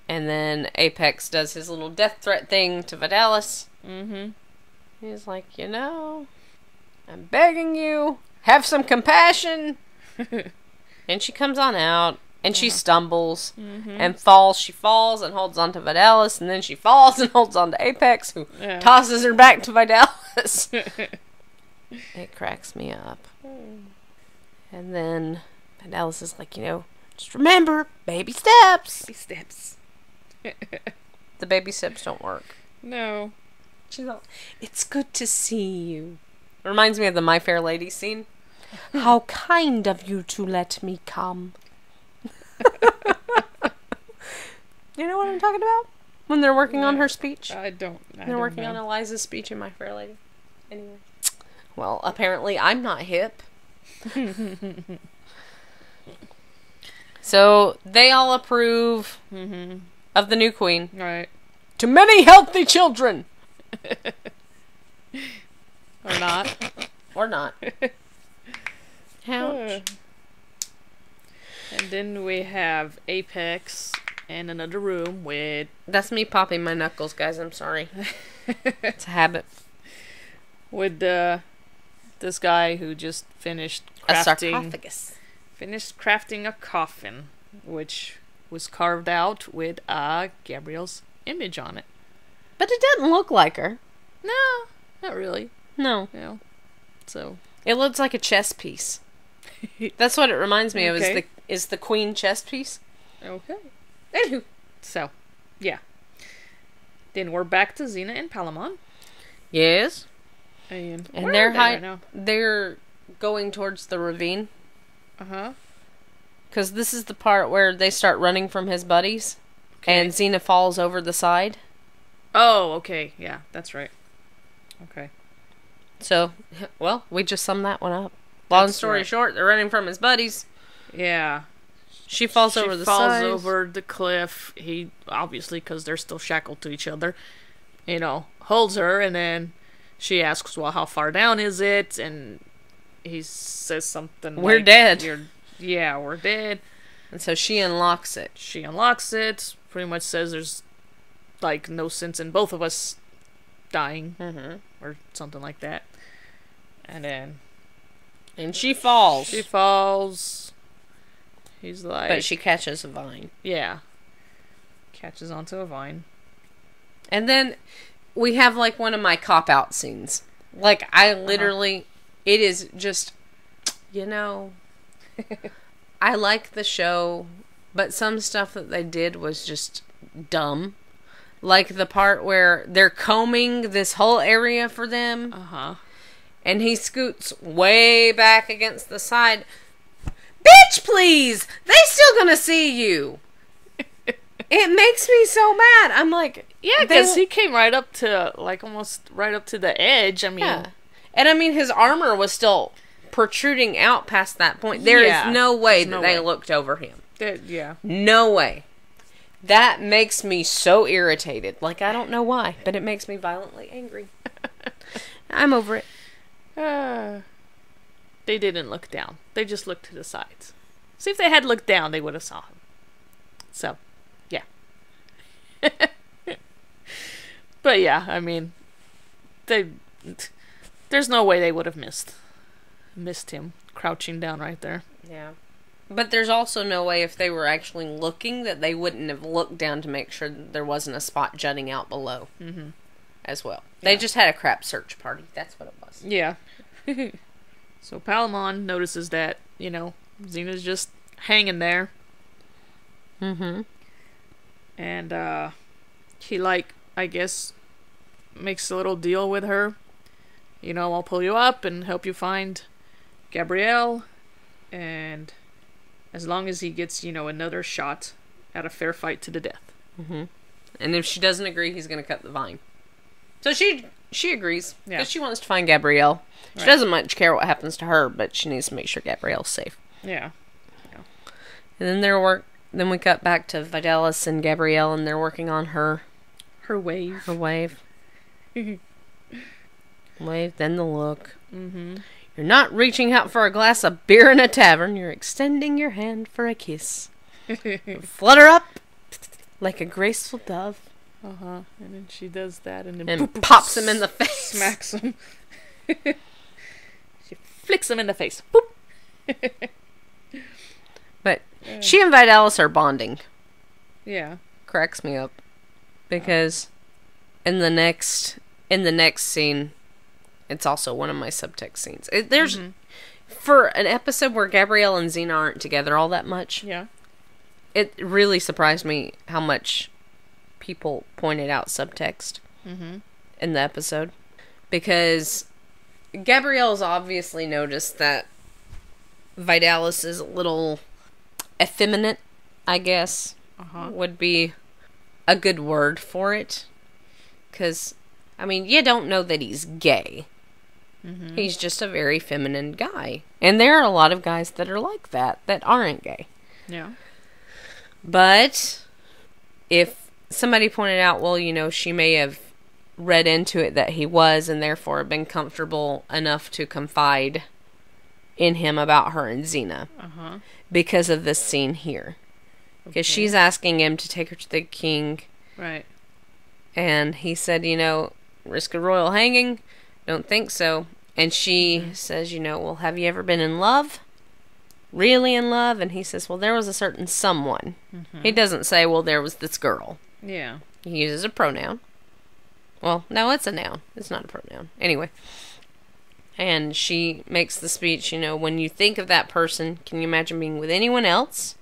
And then Apex does his little death threat thing to Vidalis. Mm-hmm. He's like, I'm begging you, have some compassion. And she comes on out, and she stumbles, and falls. She falls and holds on to Vidalis, and then she falls and holds on to Apex, who tosses her back to Vidalis. It cracks me up. And then Vidalis is like, just remember, baby steps. Baby steps. The baby steps don't work. No. She's all, it's good to see you. Reminds me of the My Fair Lady scene. How kind of you to let me come. You know what I'm talking about? When they're working on her speech? I don't They're working on Eliza's speech in My Fair Lady. Anyway. Well, apparently I'm not hip. So, they all approve of the new queen. Right. To many healthy children! Or not. Or not. Ouch. And then we have Apex in another room with... That's me popping my knuckles, guys. I'm sorry. It's a habit. With this guy who just finished crafting... A sarcophagus. Finished crafting a coffin, which was carved out with Gabrielle's image on it. But it doesn't look like her. No, not really. No. So... it looks like a chess piece. That's what it reminds me of, is the queen chess piece. Okay. Anywho. So, yeah. Then we're back to Xena and Palaemon. Yes. And they're where are they right now? They're going towards the ravine. Uh-huh. Because this is the part where they start running from his buddies. Okay. And Xena falls over the side. Oh, okay. Yeah, that's right. Okay. So, well, we just summed that one up. Long story short, they're running from his buddies. Yeah. She falls over the side. She falls over the cliff. He, obviously, because they're still shackled to each other, holds her, and then she asks, well, how far down is it? And he says something We're like, dead. We're dead. And so she unlocks it. She unlocks it, pretty much says there's, no sense in both of us dying, or something like that. And then... and she falls. She falls. He's like... but she catches a vine. Yeah. Catches onto a vine. And then we have, one of my cop-out scenes. I literally... it is just... I like the show, but some stuff that they did was just dumb. Like the part where they're combing this whole area for them. Uh-huh. And he scoots way back against the side. Bitch, please! They still gonna see you! It makes me so mad. I'm like... yeah, because he came right up to, almost right up to the edge. I mean... yeah. And I mean, his armor was still protruding out past that point. There is no way that they looked over him. Yeah. No way. That makes me so irritated. I don't know why, but it makes me violently angry. I'm over it. They didn't look down. They just looked to the sides. See, if they had looked down, they would have saw him. So, yeah. But yeah, I mean, there's no way they would have missed him crouching down right there. Yeah. But there's also no way, if they were actually looking, that they wouldn't have looked down to make sure that there wasn't a spot jutting out below as well. They just had a crap search party. That's what it was. Yeah. So Palaemon notices that, Xena's just hanging there. Mm-hmm. And he, I guess, makes a little deal with her. I'll pull you up and help you find Gabrielle. And as long as he gets, another shot at a fair fight to the death. Mm-hmm. And if she doesn't agree, he's going to cut the vine. So she agrees. Yeah. Because she wants to find Gabrielle. She doesn't much care what happens to her, but she needs to make sure Gabrielle's safe. Yeah. And then we cut back to Vidalis and Gabrielle, and they're working on her wave. Her wave. Wave, then the look. Mm-hmm. You're not reaching out for a glass of beer in a tavern. You're extending your hand for a kiss. Flutter up like a graceful dove. Uh-huh. And then she does that and then And pops him in the face. Smacks him. She flicks him in the face. Boop. But she and Vidalis are bonding. Yeah. Cracks me up. Because in the next scene, it's also one of my subtext scenes. There's for an episode where Gabrielle and Xena aren't together all that much. Yeah. It really surprised me how much people pointed out subtext in the episode. Because Gabrielle's obviously noticed that Vidalis is a little effeminate, I guess, would be a good word for it. Because, I mean, you don't know that he's gay. He's just a very feminine guy. And there are a lot of guys that are like that aren't gay. Yeah. But if somebody pointed out, well, you know, she may have read into it that he was and therefore been comfortable enough to confide in him about her and Xena because of this scene here. Because she's asking him to take her to the king. Right. And he said, you know, risk a royal hanging? Don't think so. And she says, you know, well, have you ever been in love? Really in love? And he says, well, there was a certain someone. He doesn't say, well, there was this girl. Yeah. He uses a pronoun. Well, no, it's a noun. It's not a pronoun. Anyway. And she makes the speech, you know, when you think of that person, can you imagine being with anyone else?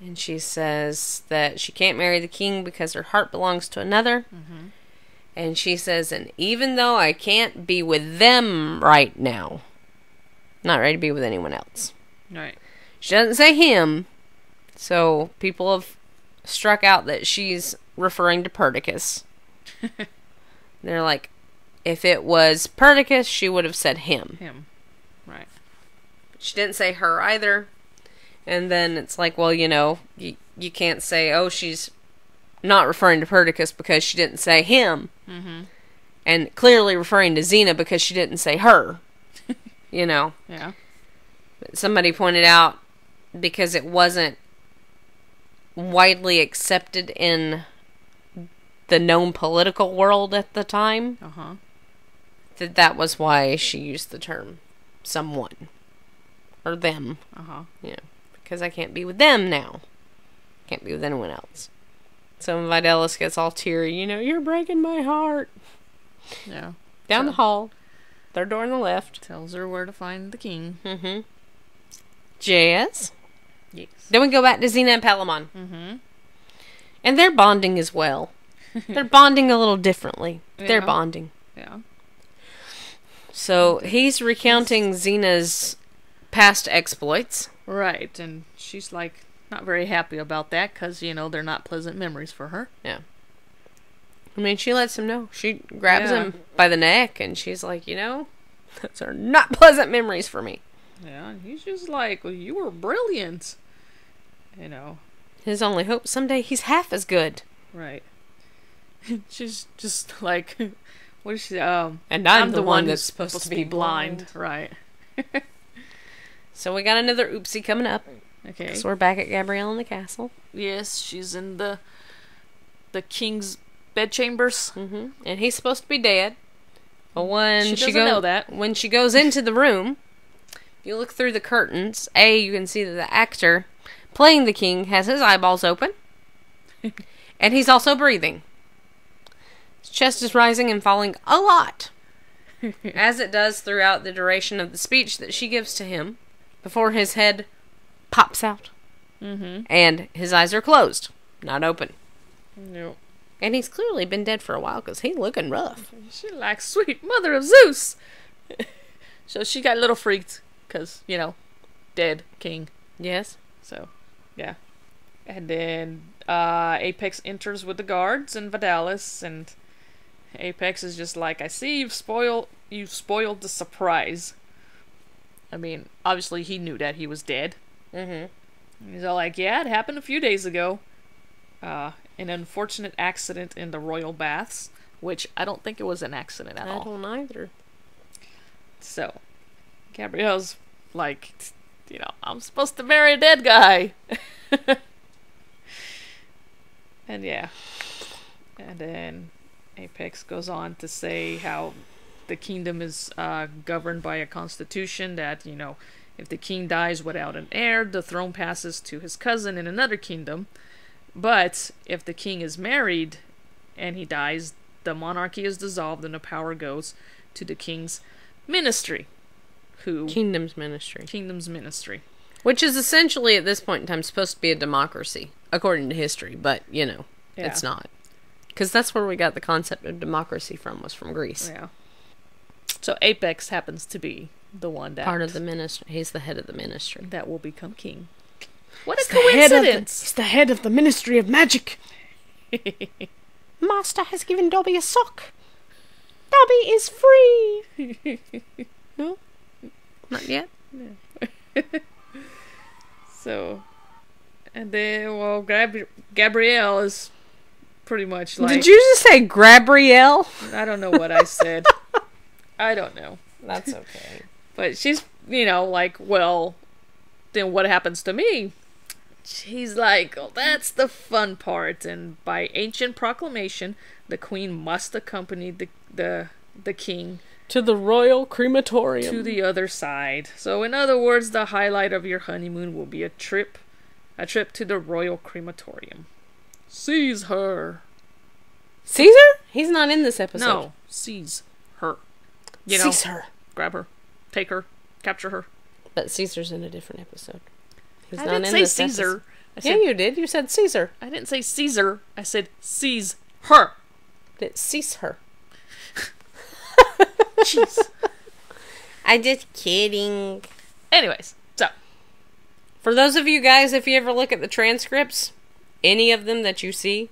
And she says that she can't marry the king because her heart belongs to another. And she says, and even though I can't be with them right now, not ready to be with anyone else. Right. She doesn't say him, so people have struck out that she's referring to Perdiccas. They're like, if it was Perdiccas, she would have said him. Him. Right. But she didn't say her either. And then it's like, well, you know, you can't say, oh, she's not referring to Perdiccas because she didn't say him. And clearly referring to Xena because she didn't say her. You know? Yeah. But somebody pointed out, because it wasn't widely accepted in the known political world at the time, that was why she used the term someone. Or them. Yeah. Because I can't be with them now. Can't be with anyone else. So Vidalis gets all teary. You know, you're breaking my heart. Yeah. Down the hall. Third door on the left. Tells her where to find the king. Jazz. Yes. Then we go back to Xena and Palaemon. And they're bonding as well. They're bonding a little differently. They're bonding. Yeah. So he's recounting Xena's past exploits. Right. And she's like not very happy about that because, you know, they're not pleasant memories for her. Yeah. I mean, she lets him know. She grabs him by the neck and she's like, you know, those are not pleasant memories for me. Yeah. And he's just like, well, you were brilliant. You know. His only hope, someday he's half as good. Right. She's just like, what is she? And I'm the one that's supposed to be blind. Right. So we got another oopsie coming up. Okay. So we're back at Gabrielle in the castle. Yes, she's in the king's bedchambers. And he's supposed to be dead. But when she doesn't know that. When she goes into the room, if you look through the curtains, you can see that the actor playing the king has his eyeballs open. And he's also breathing. His chest is rising and falling a lot. As it does throughout the duration of the speech that she gives to him. Before his head pops out. And his eyes are closed. Not open. Nope. And he's clearly been dead for a while because he's looking rough. She like, sweet mother of Zeus. So she got a little freaked because, you know, dead king. Yes. So, yeah. And then Apex enters with the guards and Vidalis, and Apex is just like, I see you've spoiled the surprise. I mean, obviously he knew that he was dead. He's all like, yeah, it happened a few days ago. An unfortunate accident in the royal baths, which I don't think it was an accident at all. I don't either. So, Gabrielle's like, I'm supposed to marry a dead guy. And yeah. And then Apex goes on to say how the kingdom is governed by a constitution that, if the king dies without an heir, the throne passes to his cousin in another kingdom. But if the king is married and he dies, the monarchy is dissolved and the power goes to the king's ministry. Kingdom's ministry. Kingdom's ministry. Which is essentially, at this point in time, supposed to be a democracy, according to history. But, it's not. Because that's where we got the concept of democracy from, was from Greece. Yeah. So Apex happens to be the one that... part of the ministry. He's the head of the ministry. That will become king. What a coincidence! He's the head of the Ministry of Magic. Master has given Dobby a sock. Dobby is free. No? Not yet? No. So... And then, well, Gabrielle is pretty much like... Did you just say Gabrielle? I don't know what I said. I don't know. That's okay. But she's, like, well, then what happens to me? She's like, oh, that's the fun part. And by ancient proclamation, the queen must accompany the king... to the royal crematorium. To the other side. So, in other words, the highlight of your honeymoon will be a trip to the royal crematorium. Seize her. Caesar? He's not in this episode. No, seize her. Seize her. Grab her. Take her. Capture her. But Caesar's in a different episode. He's I not didn't in say this Caesar. Yeah, you did. You said Caesar. I didn't say Caesar. I said seize her. But seize her. Jeez. I'm just kidding. Anyways, so. For those of you guys, if you ever look at the transcripts, any of them that you see,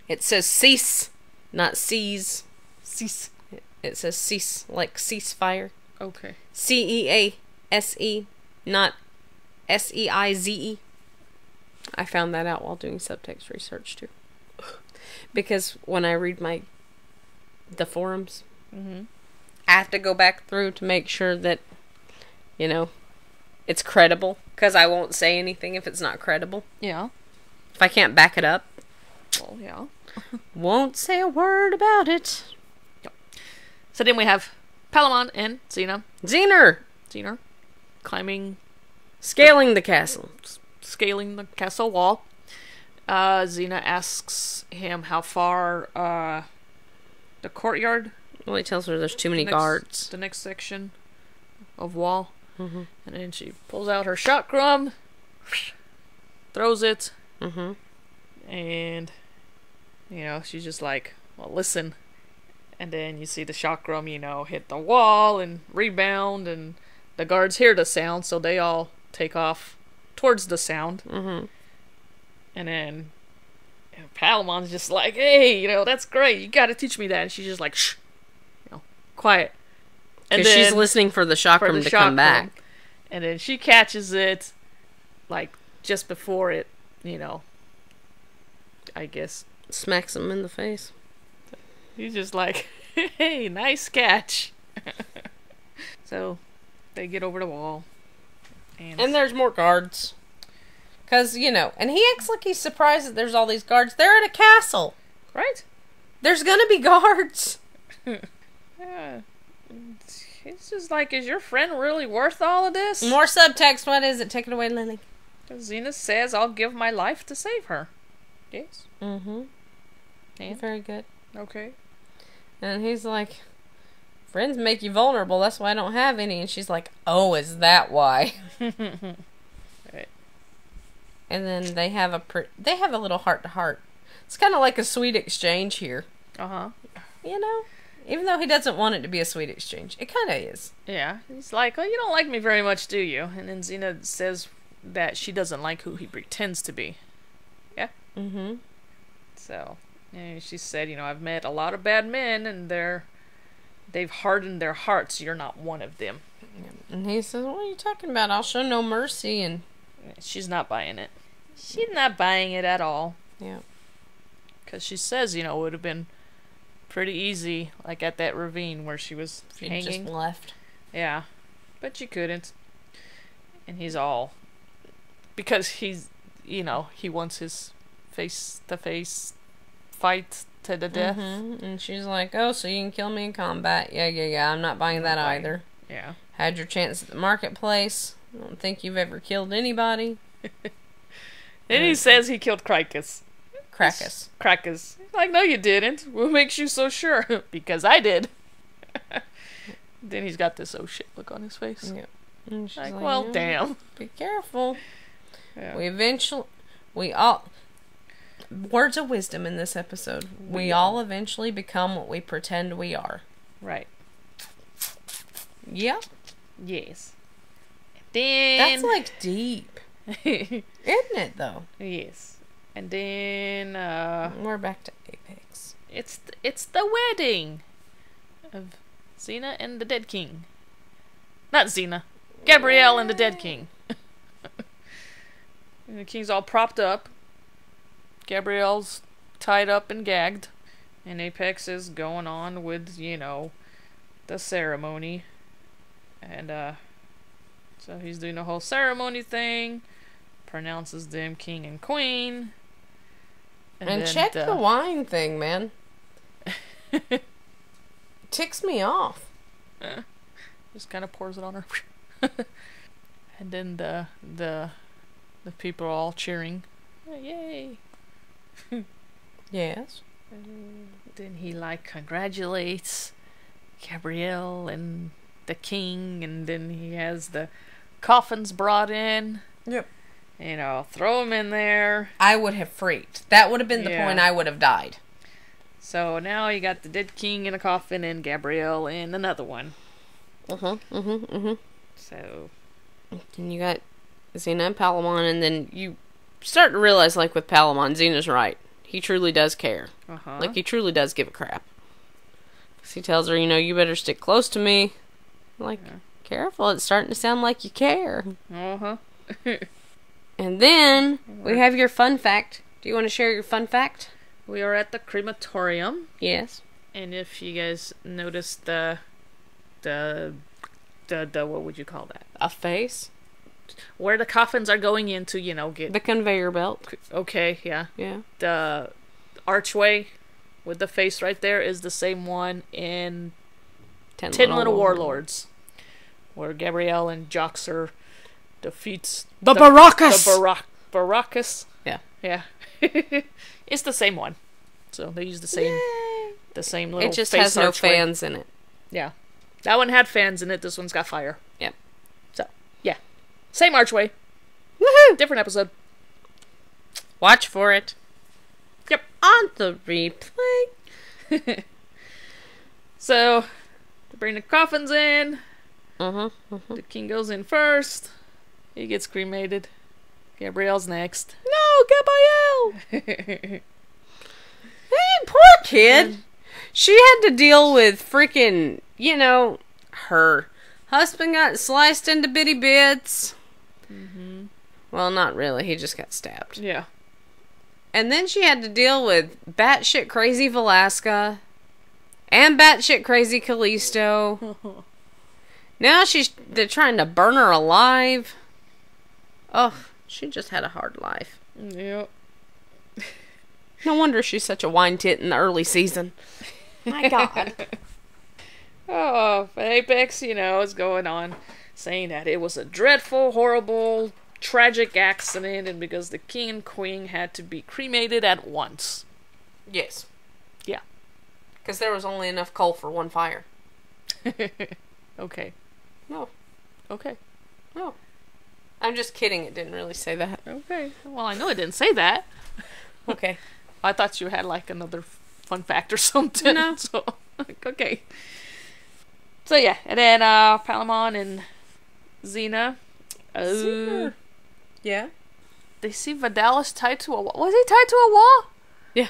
it says cease, not seize. Cease. It says cease, like ceasefire. Okay. C-E-A-S-E, not S-E-I-Z-E. I found that out while doing subtext research, too. Because when I read the forums, I have to go back through to make sure that, it's credible. Because I won't say anything if it's not credible. Yeah. If I can't back it up. Well, yeah. Won't say a word about it. Yep. So then we have Palaemon and Xena. Xena. Climbing. Scaling the castle. Scaling the castle wall. Xena asks him how far the courtyard. Well, he tells her there's too many guards. The next section of wall. And then she pulls out her chakram, throws it, and, she's just like, well, listen. And then you see the chakram, hit the wall and rebound, and the guards hear the sound, so they all take off towards the sound. And then Palaemon's just like, hey, that's great, you gotta teach me that. And she's just like, shh, quiet. Because she's listening for the chakram to come back. And then she catches it, like, just before it, I guess. Smacks him in the face. He's just like, hey, nice catch. So, they get over the wall. And there's more guards. Because, and he acts like he's surprised that there's all these guards. They're at a castle. Right? There's gonna be guards. Yeah. It's just like, is your friend really worth all of this? More subtext. What is it? Take it away, Lily. Xena says, I'll give my life to save her. Yes. And? Very good. Okay. And he's like, friends make you vulnerable. That's why I don't have any. And she's like, oh, is that why? Right. And then they have a little heart-to-heart. It's kind of like a sweet exchange here. Even though he doesn't want it to be a sweet exchange. It kind of is. Yeah. He's like, oh, you don't like me very much, do you? And then Xena says that she doesn't like who he pretends to be. Yeah? Mm-hmm. So, And she said, I've met a lot of bad men, and they've hardened their hearts. You're not one of them. And he says, what are you talking about? I'll show no mercy. And she's not buying it. She's not buying it at all. yeah. Because she says, it would have been pretty easy, like at that ravine where she was hanging. Just left. Yeah. But she couldn't. And he's all... Because he's, he wants his face-to-face fight to the death. Mm-hmm. And she's like, oh, so you can kill me in combat. Yeah. I'm not buying that either. Yeah. Had your chance at the marketplace. I don't think you've ever killed anybody. Then he says he killed Cricus. Crackus. Like, no, you didn't. What makes you so sure? Because I did. Then he's got this oh shit look on his face. Yep. And she's Like, well, damn. Be careful. Yeah. We all... Words of wisdom in this episode. We all eventually become what we pretend we are. Right. Yeah. Yes. Then... That's, like, deep. Isn't it, though? Yes. And then, we're back to Apex. It's the wedding of Xena and the Dead King. Not Xena. Gabrielle and the Dead King. And the king's all propped up. Gabrielle's tied up and gagged. And Apex is going on with, the ceremony. And, so he's doing the whole ceremony thing. Pronounces them king and queen. And then, check the wine thing, man. Ticks me off. Just kind of pours it on her. And then the people are all cheering. Yay! Yes. Then he congratulates Gabrielle and the king, and then he has the coffins brought in. Yep. Throw them in there. I would have freaked. That would have been the point I would have died. So now you got the dead king in a coffin and Gabrielle in another one. So... And you got Xena and Palaemon, and then you start to realize, like, with Palaemon, Xena's right. He truly does care. Like, he truly does give a crap. Because he tells her, you better stick close to me. Like, careful, it's starting to sound like you care. And then, we have your fun fact. Do you want to share your fun fact? We are at the crematorium. Yes. And if you guys notice the what would you call that? A face? Where the coffins are going into, get... The conveyor belt. Okay, yeah. Yeah. The archway with the face right there is the same one in Ten Little Warlords. Where Gabrielle and Joxer defeats... The Baracus! The Baracus. Yeah. Yeah. It's the same one. So they use the same... Yay. The same little face. It just face has no archway. fans in it. Yeah. That one had fans in it. This one's got fire. Yep. So, yeah. Same archway. Woohoo! Different episode. Watch for it. Yep. On the replay. So, they bring the coffins in. The king goes in first. He gets cremated. Gabrielle's next. No, Gabrielle! Hey, poor kid. She had to deal with freaking, her husband got sliced into bitty bits. Well, not really. He just got stabbed. Yeah. And then she had to deal with batshit crazy Velasca and batshit crazy Callisto. Now they're trying to burn her alive. Oh, she just had a hard life. Yep. No wonder she's such a wine tit in the early season. My God. Oh, Apex, is going on saying that it was a dreadful, horrible, tragic accident, and because the king and queen had to be cremated at once. Yes. Yeah. Because there was only enough coal for one fire. Okay. No. Okay. No. I'm just kidding. It didn't really say that. Okay. Well, I know it didn't say that. Okay. I thought you had, another fun fact or something. No. So, okay. So, yeah. And then, Palaemon and Xena. Xena. Yeah? They see Vidalis tied to a wall. Was he tied to a wall? Yeah.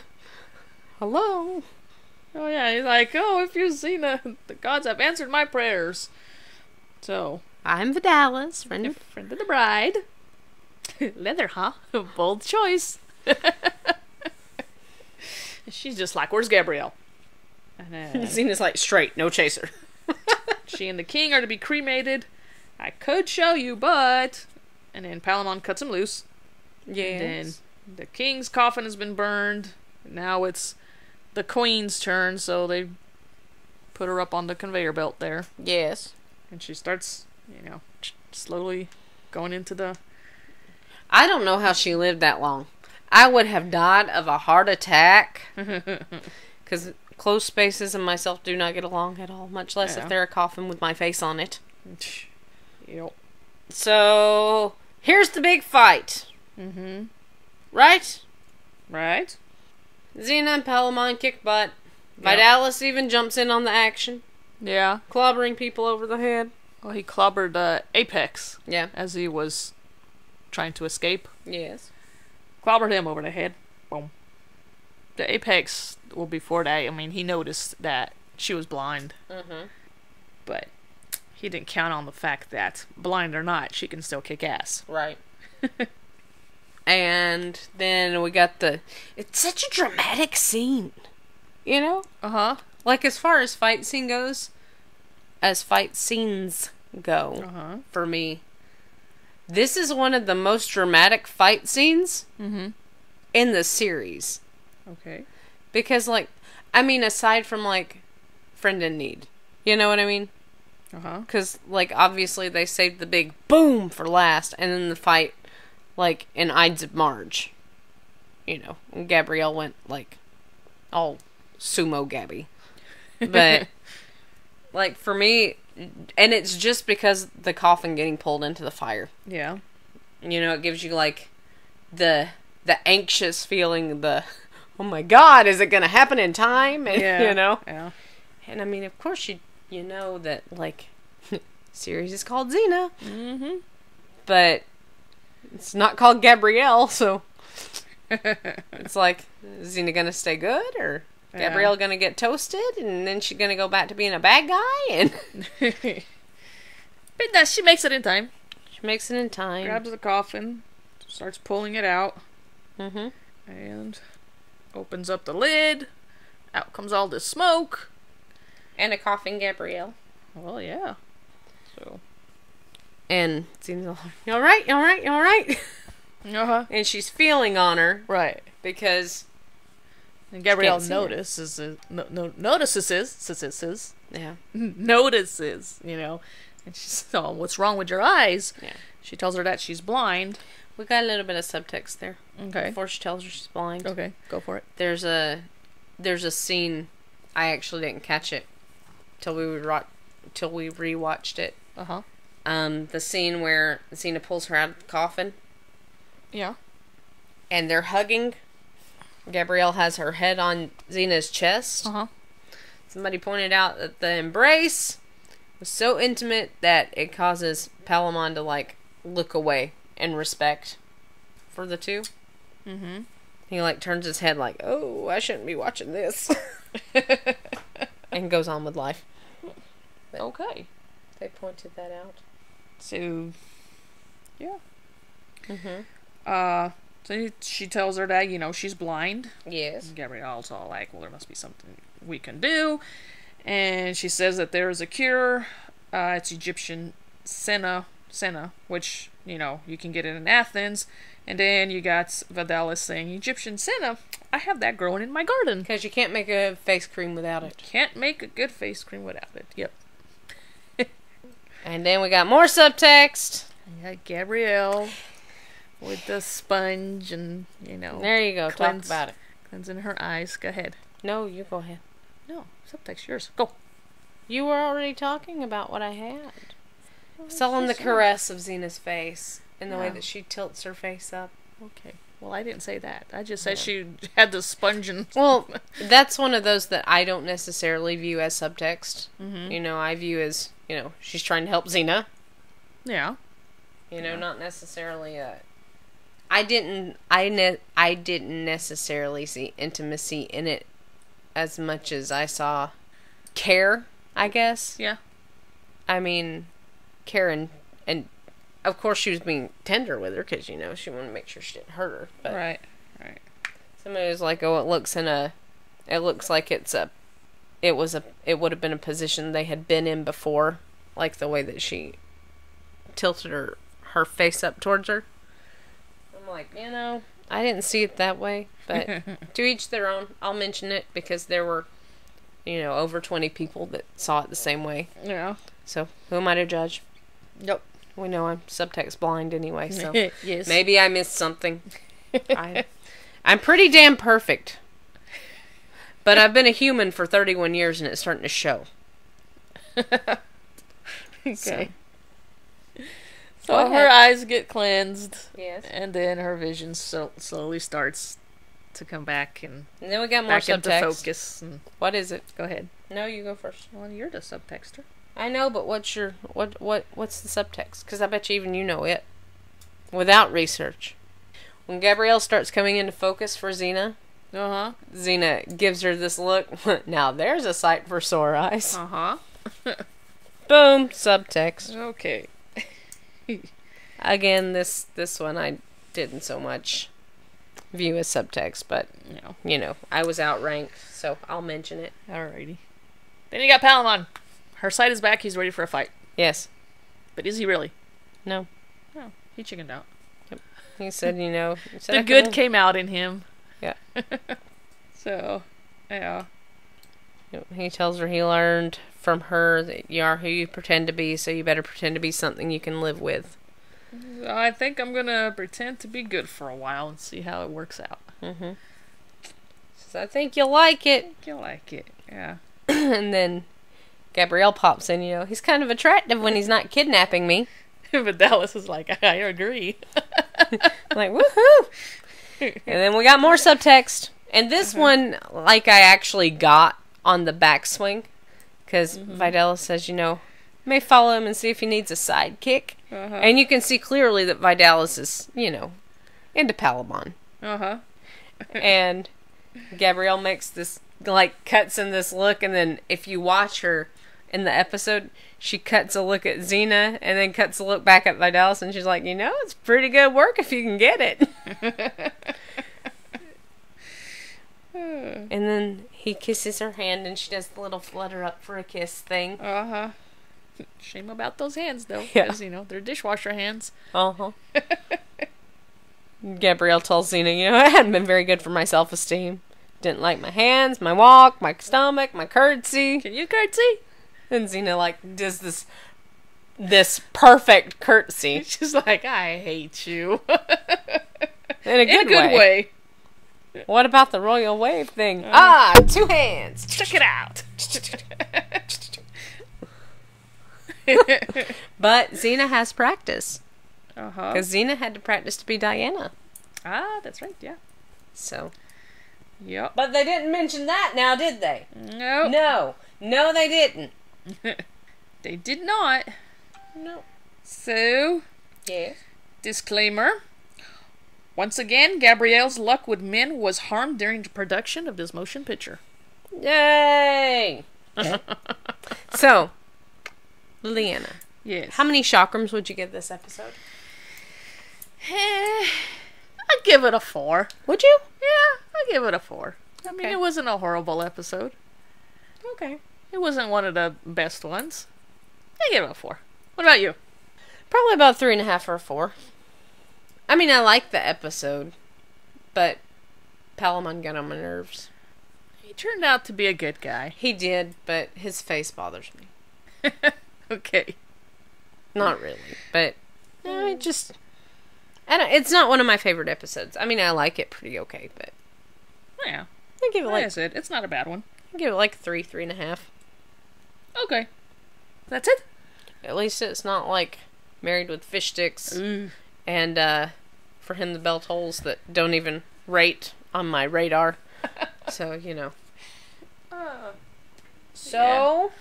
hello. Oh yeah, he's like, oh, if you're Xena, the gods have answered my prayers. So I'm Vidalis, friend of... friend of the bride. Leather, huh? Bold choice. She's just like, where's Gabrielle? And Xena's like, straight, no chaser. she and the king are to be cremated. I could show you, but... And then Palaemon cuts him loose. Yes. And then the king's coffin has been burned. Now it's the queen's turn, so they put her up on the conveyor belt there. Yes. And she starts, slowly going into the... I don't know how she lived that long. I would have died of a heart attack. Because closed spaces and myself do not get along at all. Much less if they're a coffin with my face on it. Yep. So, here's the big fight. Mm-hmm. Right? Right? Xena and Palaemon kick butt. Yep. Vidalis even jumps in on the action. Yeah. Clobbering people over the head. Well, he clobbered Apex. Yeah. As he was trying to escape. Yes. Clobbered him over the head. Boom. The Apex, well, before that, I mean, he noticed that she was blind. Mm-hmm. But he didn't count on the fact that, blind or not, she can still kick ass. Right. And then we got it's such a dramatic scene. You know? Uh-huh. Like, as far as fight scene goes, as fight scenes go, Uh-huh. for me, this is one of the most dramatic fight scenes Mm-hmm. in the series. Okay. Because, like, I mean, aside from, like, Friend in Need. You know what I mean? Uh-huh. Because, like, obviously they saved the big boom for last, and then the fight, like, in Ides of March. You know, and Gabrielle went, like, all sumo Gabby. But, like, for me, and it's just because the coffin getting pulled into the fire. Yeah. You know, it gives you, like, the anxious feeling, oh my god, is it gonna happen in time? And, Yeah. you know? Yeah. And, I mean, of course, you know that, like, series is called Xena. Mm-hmm. But it's not called Gabrielle, so it's like, is Xena gonna stay good, or Gabrielle gonna get toasted, and then she's gonna go back to being a bad guy? And But no, she makes it in time. she makes it in time. Grabs the coffin, starts pulling it out, Mm-hmm. and opens up the lid. Out comes all this smoke. And a coughing Gabrielle. Well, yeah. So. And Xena's like, you alright, you alright, you alright? Uh-huh. And she's feeling on her. Right. Because... And Gabrielle Can't see her. notices, Yeah. notices, and she's, oh, what's wrong with your eyes? Yeah. She tells her that she's blind. We got a little bit of subtext there. Okay. Before she tells her she's blind. Okay, go for it. There's a scene, I actually didn't catch it till we rewatched it. Uh-huh. The scene where Xena pulls her out of the coffin Yeah. and they're hugging. Gabrielle has her head on Xena's chest. Uh-huh. Somebody pointed out that the embrace was so intimate that it causes Palaemon to, like, look away in respect for the two. Mm-hmm. He, like, turns his head like, oh, I shouldn't be watching this. And goes on with life. But Okay. they pointed that out. So, yeah. Mm-hmm. So she tells her that, she's blind. Yes. And Gabrielle's all like, well, there must be something we can do. And she says that there is a cure. It's Egyptian Xena, which, you can get it in Athens. And then you got Vidalis saying, Egyptian Xena, I have that growing in my garden. Because you can't make a face cream without it. Can't make a good face cream without it. Yep. And then we got more subtext. Yeah, Gabrielle with the sponge and, There you go. Talk about it. cleansing her eyes. Go ahead. No, you go ahead. No, subtext yours. Go. You were already talking about what I had. Selling the caress of Xena's face and the way that she tilts her face up. Okay. Well, I didn't say that. I just said she had the sponge and... Well, that's one of those that I don't necessarily view as subtext. Mm-hmm. I view as, she's trying to help Xena. Yeah. Not necessarily I didn't necessarily see intimacy in it as much as I saw care, I guess. Yeah. I mean, care and of course she was being tender with her because, you know, she wanted to make sure she didn't hurt her. But Right. somebody was like, oh, it looks like it would have been a position they had been in before, like the way that she tilted her face up towards her. I'm like, you know, I didn't see it that way, but to each their own. I'll mention it because there were, you know, over 20 people that saw it the same way. Yeah. So who am I to judge? Nope. We know I'm subtext blind anyway, so yes. maybe I missed something. I'm pretty damn perfect. But I've been a human for 31 years and it's starting to show. Okay. So her eyes get cleansed. Yes. And then her vision slowly starts to come back and then we got more back into subtext. focus. And What is it? go ahead. No, you go first. Well, you're the subtexter. I know, but what's the subtext? Because I bet you even you know it. Without research. When Gabrielle starts coming into focus for Xena, Xena gives her this look. Now there's a sight for sore eyes. Boom, subtext. Okay. Again, this one I didn't so much view as subtext, but No. you know, I was outranked, so I'll mention it. Alrighty. Then you got Palaemon. Her sight is back. He's ready for a fight. Yes. But is he really? No. No. He chickened out. He said, you know, The good came out in him. Yeah. So, yeah. He tells her he learned from her that you are who you pretend to be, so you better pretend to be something you can live with. I think I'm gonna pretend to be good for a while and see how it works out. So I think you'll like it. You'll like it, yeah. And then Gabrielle pops in, you know, he's kind of attractive when he's not kidnapping me. But Dallas is like, I agree. Like, woohoo! And then we got more subtext. And this one, like, I actually got on the backswing. Because Videla says, you know, may follow him and see if he needs a sidekick. And you can see clearly that Vidalis is, you know, into Palaemon. And Gabrielle makes this, like, cuts in this look. And then if you watch her in the episode, she cuts a look at Xena and then cuts a look back at Vidalis. And she's like, you know, it's pretty good work if you can get it. And then he kisses her hand and she does the little flutter up for a kiss thing. Shame about those hands, though. Yeah. Because, you know, they're dishwasher hands. Gabrielle tells Xena, you know, I hadn't been very good for my self-esteem. Didn't like my hands, my walk, my stomach, my curtsy. Can you curtsy? And Xena, like, does this perfect curtsy. She's like, I hate you. In a good way. What about the royal wave thing? 2 hands. Check it out. But Xena has practice. Uh-huh. Because Xena had to practice to be Diana. Ah, that's right, yeah. So. Yep. But they didn't mention that now, did they? Nope. No, they didn't. They did not. No. So, Yes. disclaimer. Once again, Gabrielle's luck with men was harmed during the production of this motion picture. Yay! So, Liliana. Yes. How many chakrams would you give this episode? I'd give it a 4. Would you? Yeah, I'd give it a 4. I mean, Okay. it wasn't a horrible episode. Okay. It wasn't one of the best ones. I give it a 4. What about you? Probably about 3.5 or 4. I mean, I like the episode, but Palaemon got on my nerves. He turned out to be a good guy. He did, but his face bothers me. Okay. Not really, but no, it's not one of my favorite episodes. I mean, I like it pretty okay, but Yeah. I give it Like I like said, it's not a bad one. 3.5. Okay. That's it? At least it's not like Married with Fish Sticks and For Him the Bell Tolls that don't even rate on my radar. So, you know. So,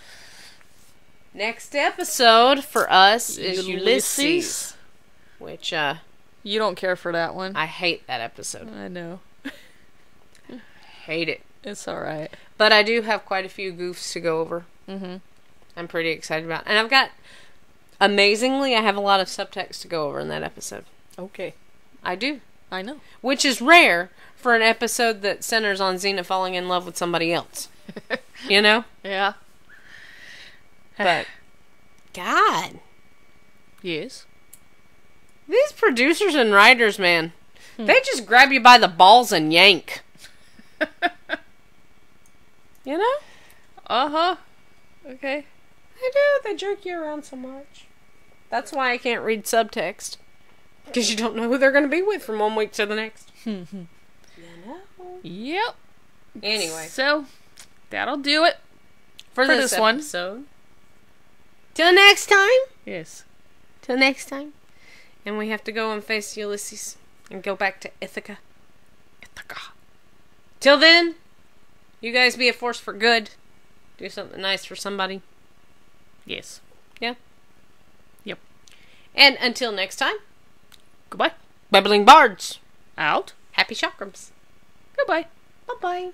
next episode for us is Ulysses. Which, You don't care for that one. I hate that episode. I know. Hate it. It's alright. But I do have quite a few goofs to go over. Mm-hmm. I'm pretty excited about. And I've got, amazingly, I have a lot of subtext to go over in that episode. Okay. I do. I know. Which is rare for an episode that centers on Xena falling in love with somebody else. You know? Yeah. But, God. Yes. These producers and writers, man, they just grab you by the balls and yank. You know? Uh-huh. Okay. They do. They jerk you around so much. That's why I can't read subtext. Because you don't know who they're going to be with from one week to the next. You know? Yep. Anyway. So, that'll do it For this one. episode. Till next time. Yes. Till next time. And we have to go and face Ulysses. And go back to Ithaca. Till then, you guys be a force for good. Do something nice for somebody. Yes. Yeah. Yep. And until next time. Goodbye. Babbling Bards. Out. Happy chakrams. Goodbye. Bye-bye.